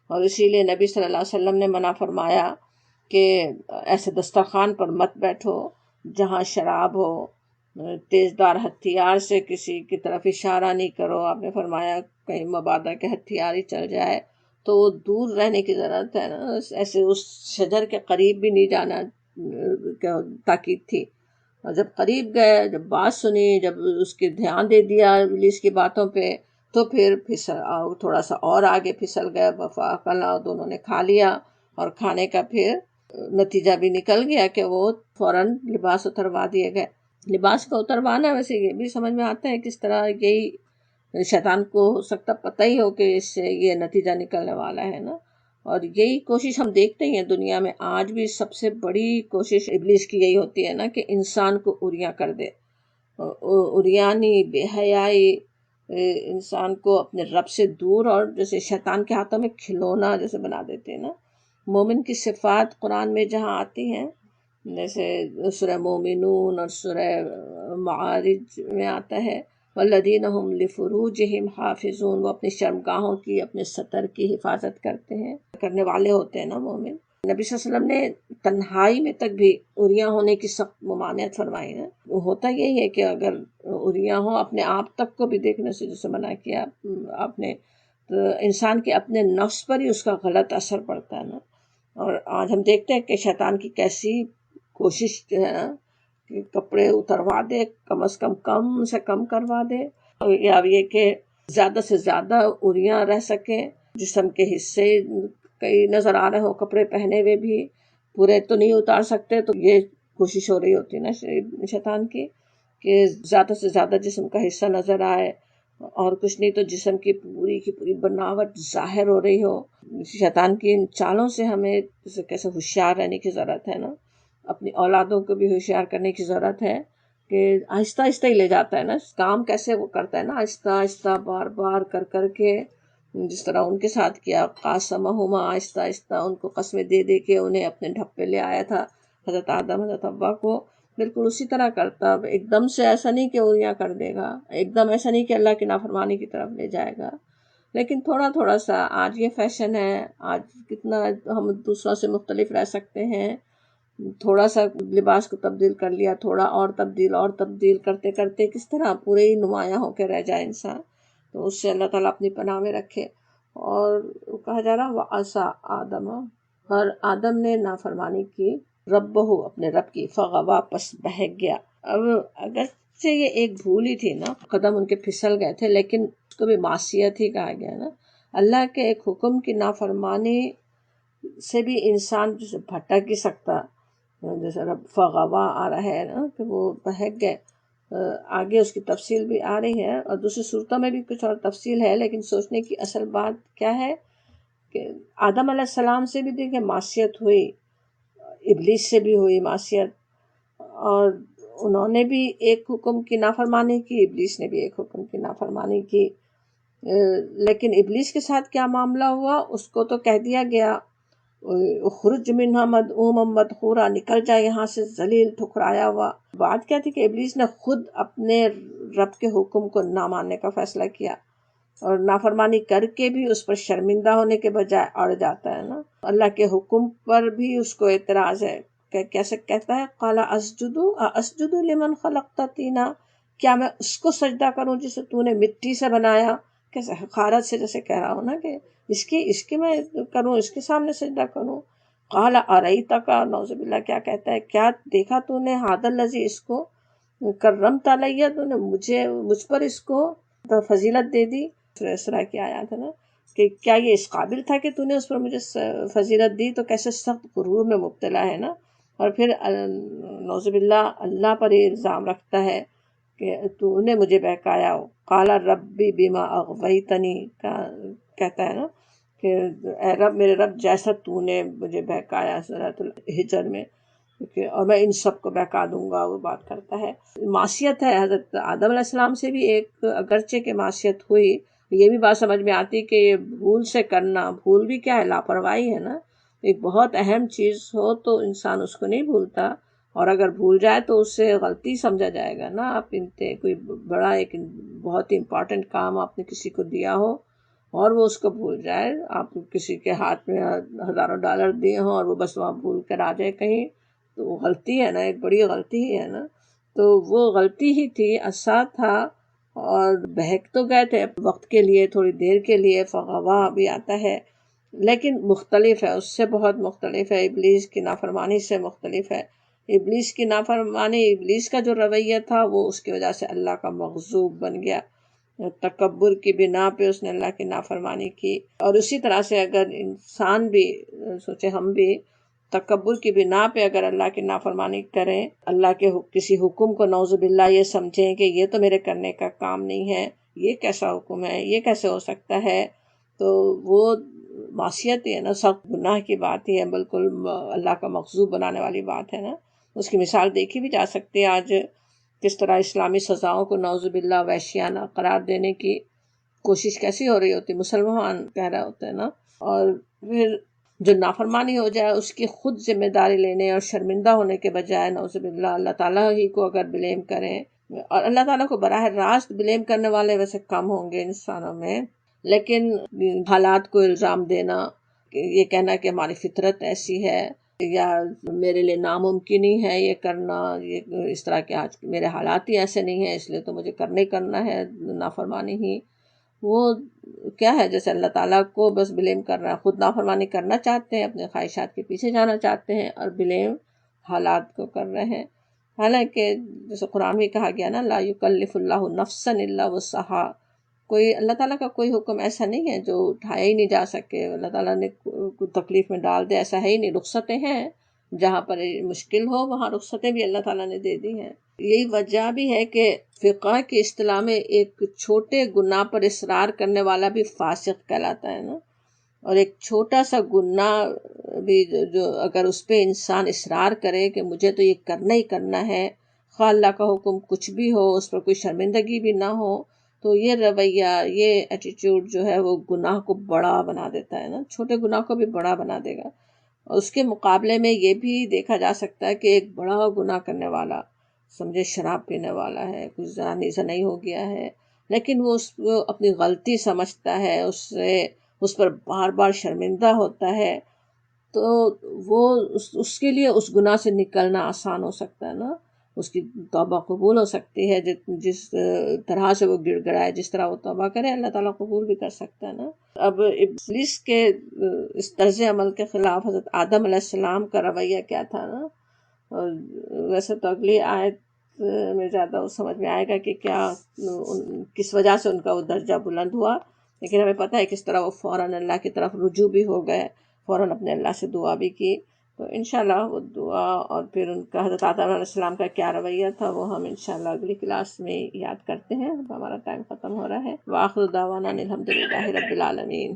اور اسی لیے نبی صلی اللہ علیہ وسلم نے منع فرمایا کہ ایسے دسترخوان پر مت بیٹھو جہاں شراب ہو، تیز دار ہتھیار سے کسی کی طرف اشارہ نہیں کرو، آپ نے فرمایا کہیں مبادہ کے ہتھیار ہی چل جائے تو دور رہنے کی ضرورت ہے نا، ایسے اس شجر کے قریب بھی نہیں جانا تاکید تھی۔ اور جب قریب گئے، جب بات سنی، جب اس کے دھیان دے دیا ابلیس کی باتوں پہ، تو پھر تھوڑا سا اور آگے پھسل گئے، وفاقلا دونوں نے کھا لیا، اور کھانے کا پھر نتیجہ بھی نکل گیا کہ وہ فوراً لباس اتروا دیے گئے۔ لباس کا اتروانا ویسے یہ بھی سمجھ میں آتا ہے کس طرح، یہی شیطان کو ہو سکتا پتہ ہی ہو کہ اس سے یہ نتیجہ نکلنے والا ہے نا، اور یہی کوشش ہم دیکھتے ہیں دنیا میں آج بھی، سب سے بڑی کوشش ابلیس کی یہی ہوتی ہے نا کہ انسان کو عریاں کر دے، عریانی، بے حیائی، انسان کو اپنے رب سے دور، اور جیسے شیطان کے ہاتھوں میں کھلونا جیسے بنا دیتے ہیں نا۔ مومن کی صفات قرآن میں جہاں آتی ہیں، جیسے سورہ مومنون اور سورہ معارج میں آتا ہے والذین ہم لفروجہم حافظون، وہ اپنی شرمگاہوں کی، اپنے ستر کی حفاظت کرتے ہیں، کرنے والے ہوتے ہیں نا مومن۔ نبی صلی اللہ علیہ وسلم نے تنہائی میں تک بھی عریاں ہونے کی سخت ممانعت فرمائی ہے۔ ہوتا یہی ہے کہ اگر عریاں ہوں، اپنے آپ تک کو بھی دیکھنے سے جسے منع کیا آپ نے، تو انسان کے اپنے نفس پر ہی اس کا غلط اثر پڑتا ہے نا۔ اور آج ہم دیکھتے ہیں کہ شیطان کی کیسی کوشش ہے نا کہ کپڑے اتروا دے، کم از کم سے کم کروا دے، یا یہ کہ زیادہ سے زیادہ عریاں رہ سکیں، جسم کے حصے کئی نظر آ رہے ہوں، کپڑے پہنے ہوئے بھی پورے تو نہیں اتار سکتے، تو یہ کوشش ہو رہی ہوتی ہے نا شیطان کی کہ زیادہ سے زیادہ جسم کا حصہ نظر آئے، اور کچھ نہیں تو جسم کی پوری بناوٹ ظاہر ہو رہی ہو۔ شیطان کی ان چالوں سے ہمیں کیسے ہوشیار رہنے کی ضرورت ہے نا، اپنی اولادوں کو بھی ہوشیار کرنے کی ضرورت ہے کہ آہستہ آہستہ ہی لے جاتا ہے نا کام، کیسے وہ کرتا ہے نا، آہستہ آہستہ بار بار کر کے، جس طرح ان کے ساتھ کیا، قاسمہما، آہستہ آہستہ ان کو قسمیں دے دے کے انہیں اپنے ڈھپے لے آیا تھا، حضرت آدم حضرت حوا کو، بالکل اسی طرح کرتا۔ اب ایک دم سے ایسا نہیں کہ عریاں کر دے گا، ایک دم ایسا نہیں کہ اللہ کی نافرمانی کی طرف لے جائے گا، لیکن تھوڑا تھوڑا سا۔ آج یہ فیشن ہے، آج کتنا ہم دوسروں سے مختلف رہ سکتے ہیں، تھوڑا سا لباس کو تبدیل کر لیا، تھوڑا اور تبدیل کرتے کرتے کس طرح پورے ہی نمایاں ہو کے رہ جائے انسان۔ تو اس سے اللہ تعالیٰ اپنی پناہ میں رکھے۔ اور کہا جا رہا وَعَصَىٰ آدم، اور آدم نے نافرمانی کی، ربہ، اپنے رب کی، فغوا، پس بہک گیا۔ اب اگرچہ یہ ایک بھول ہی تھی نا، قدم ان کے پھسل گئے تھے، لیکن اس کو بھی معصیت ہی کہا گیا نا۔ اللہ کے ایک حکم کی نافرمانی سے بھی انسان جسے بھٹک ہی سکتا، جیسے رب فغوا آ رہا ہے نا کہ وہ بہک گئے۔ آگے اس کی تفصیل بھی آ رہی ہے، اور دوسری صورتوں میں بھی کچھ اور تفصیل ہے، لیکن سوچنے کی اصل بات کیا ہے کہ آدم علیہ السلام سے بھی دیکھیں معصیت ہوئی، ابلیس سے بھی ہوئی معصیت، اور انہوں نے بھی ایک حکم کی نافرمانی کی، ابلیس نے بھی ایک حکم کی نافرمانی کی۔ لیکن ابلیس کے ساتھ کیا معاملہ ہوا، اس کو تو کہہ دیا گیا خرج منہا مدعوما مدحورا، نکل جائے یہاں سے ذلیل ٹھکرایا ہوا۔ بات کیا تھی کہ ابلیس نے خود اپنے رب کے حکم کو نہ ماننے کا فیصلہ کیا، اور نافرمانی کر کے بھی اس پر شرمندہ ہونے کے بجائے اڑ جاتا ہے نا۔ اللہ کے حکم پر بھی اس کو اعتراض ہے کہ کیسے کہتا ہے قال اسجد لمن خلقت طینا، کیا میں اس کو سجدہ کروں جسے تو نے مٹی سے بنایا؟ کیسے حقارت سے جیسے کہہ رہا ہوں نا کہ اس کی میں کروں، اس کے سامنے سجدہ کروں۔ قال ارأیتک، نعوذ باللہ کیا کہتا ہے، کیا دیکھا تو نے، ھذا الذی، اس کو، کرمت علیہ، تو نے مجھ پر اس کو فضیلت دے دی۔ اسرا کی آیات ہے نا کہ کیا یہ اس قابل تھا کہ تو نے اس پر مجھے فضیلت دی؟ تو کیسے سخت غرور میں مبتلا ہے نا۔ اور پھر نعوذ باللہ اللہ پر یہ الزام رکھتا ہے کہ تو نے مجھے بہکایا۔ قال ربی بما اغویتنی، کہتا ہے نا کہ اے رب، میرے رب، جیسا تو نے مجھے بہکایا سورۃ الحجر میں، اور میں ان سب کو بہکا دوں گا، وہ بات کرتا ہے۔ معصیت ہے، حضرت آدم علیہ السلام سے بھی ایک اگرچہ کہ معصیت ہوئی، یہ بھی بات سمجھ میں آتی کہ یہ بھول سے کرنا، بھول بھی کیا ہے، لاپرواہی ہے نا۔ ایک بہت اہم چیز ہو تو انسان اس کو نہیں بھولتا، اور اگر بھول جائے تو اس سے غلطی سمجھا جائے گا نا۔ آپ کوئی بڑا ایک بہت ہی امپورٹنٹ کام آپ نے کسی کو دیا ہو اور وہ اس کو بھول جائے، آپ کسی کے ہاتھ میں ہزاروں ڈالر دیے ہوں اور وہ بس وہاں بھول کر آ جائے کہیں، تو وہ غلطی ہے نا، ایک بڑی غلطی ہی ہے نا۔ تو وہ غلطی ہی تھی، عصا تھا، اور بہک تو گئے تھے وقت کے لیے، تھوڑی دیر کے لیے، فغوا بھی آتا ہے، لیکن مختلف ہے، اس سے بہت مختلف ہے، ابلیس کی نافرمانی سے مختلف ہے۔ ابلیس کی نافرمانی، ابلیس کا جو رویہ تھا وہ اس کی وجہ سے اللہ کا مغضوب بن گیا، تکبر کی بنا پہ اس نے اللہ کی نافرمانی کی۔ اور اسی طرح سے اگر انسان بھی سوچے، ہم بھی تکبر کی بنا پہ اگر اللہ کی نافرمانی کریں، اللہ کے کسی حکم کو نعوذ باللہ یہ سمجھیں کہ یہ تو میرے کرنے کا کام نہیں ہے، یہ کیسا حکم ہے، یہ کیسے ہو سکتا ہے، تو وہ معصیت ہی ہے نا، سخت گناہ کی بات ہی ہے، بالکل اللہ کا مغضوب بنانے والی بات ہے نا۔ اس کی مثال دیکھی بھی جا سکتی ہے آج، کس طرح اسلامی سزاؤں کو نعوذ باللہ وحشیانہ قرار دینے کی کوشش کیسی ہو رہی ہوتی، مسلمان کہہ رہے ہوتے ہیں نا۔ اور پھر جو نافرمانی ہو جائے اس کی خود ذمہ داری لینے اور شرمندہ ہونے کے بجائے نعوذ باللہ اللہ تعالیٰ ہی کو اگر بلیم کریں، اور اللہ تعالیٰ کو براہ راست بلیم کرنے والے ویسے کم ہوں گے انسانوں میں، لیکن حالات کو الزام دینا، یہ کہنا کہ ہماری فطرت ایسی ہے، یا میرے لیے ناممکن ہی ہے یہ کرنا، یہ اس طرح کے آج میرے حالات ہی ایسے نہیں ہیں، اس لیے تو مجھے کرنا ہے نافرمانی ہی، وہ کیا ہے، جیسے اللہ تعالیٰ کو بس بلیم کر رہا ہے، خود نافرمانی کرنا چاہتے ہیں، اپنے خواہشات کے پیچھے جانا چاہتے ہیں، اور بلیم حالات کو کر رہے ہیں۔ حالانکہ جیسے قرآن میں کہا گیا نا، لا یکلف اللہ نفسا الا وسعہا، کوئی اللہ تعالیٰ کا کوئی حکم ایسا نہیں ہے جو اٹھایا ہی نہیں جا سکے، اللہ تعالیٰ نے کوئی تکلیف میں ڈال دے، ایسا ہے ہی نہیں۔ رخصتیں ہیں، جہاں پر مشکل ہو وہاں رخصتیں بھی اللہ تعالیٰ نے دے دی ہیں۔ یہی وجہ بھی ہے کہ فقہ کی اصطلاح میں ایک چھوٹے گناہ پر اصرار کرنے والا بھی فاسق کہلاتا ہے نا، اور ایک چھوٹا سا گناہ بھی جو اگر اس پہ انسان اصرار کرے کہ مجھے تو یہ کرنا ہی کرنا ہے، خواہ اللہ کا حکم کچھ بھی ہو، اس پر کوئی شرمندگی بھی نہ ہو، تو یہ رویہ، یہ ایٹیٹیوڈ جو ہے وہ گناہ کو بڑا بنا دیتا ہے نا، چھوٹے گناہ کو بھی بڑا بنا دے گا۔ اور اس کے مقابلے میں یہ بھی دیکھا جا سکتا ہے کہ ایک بڑا گناہ کرنے والا، سمجھے شراب پینے والا ہے، کچھ زانی ہو گیا ہے، لیکن وہ اس کو اپنی غلطی سمجھتا ہے، اس پر بار بار شرمندہ ہوتا ہے، تو وہ اس کے لیے اس گناہ سے نکلنا آسان ہو سکتا ہے نا، اس کی توبہ قبول ہو سکتی ہے، جس طرح سے وہ گڑ گڑائے، جس طرح وہ توبہ کرے، اللہ تعالیٰ قبول بھی کر سکتا ہے نا۔ اب ابلیس کے اس طرز عمل کے خلاف حضرت آدم علیہ السلام کا رویہ کیا تھا نا، اور ویسے تو اگلی آیت میں زیادہ وہ سمجھ میں آئے گا کہ کیا کس وجہ سے ان کا وہ درجہ بلند ہوا، لیکن ہمیں پتہ ہے کس طرح وہ فوراً اللہ کی طرف رجوع بھی ہو گئے، فوراً اپنے اللہ سے دعا بھی کی۔ تو انشاءاللہ وہ دعا اور پھر ان کا حضرت آدم علیہ السلام کا کیا رویہ تھا وہ ہم انشاءاللہ اگلی کلاس میں یاد کرتے ہیں۔ اب ہمارا ٹائم ختم ہو رہا ہے۔ وآخر دعوانا الحمدللہ رب العالمین۔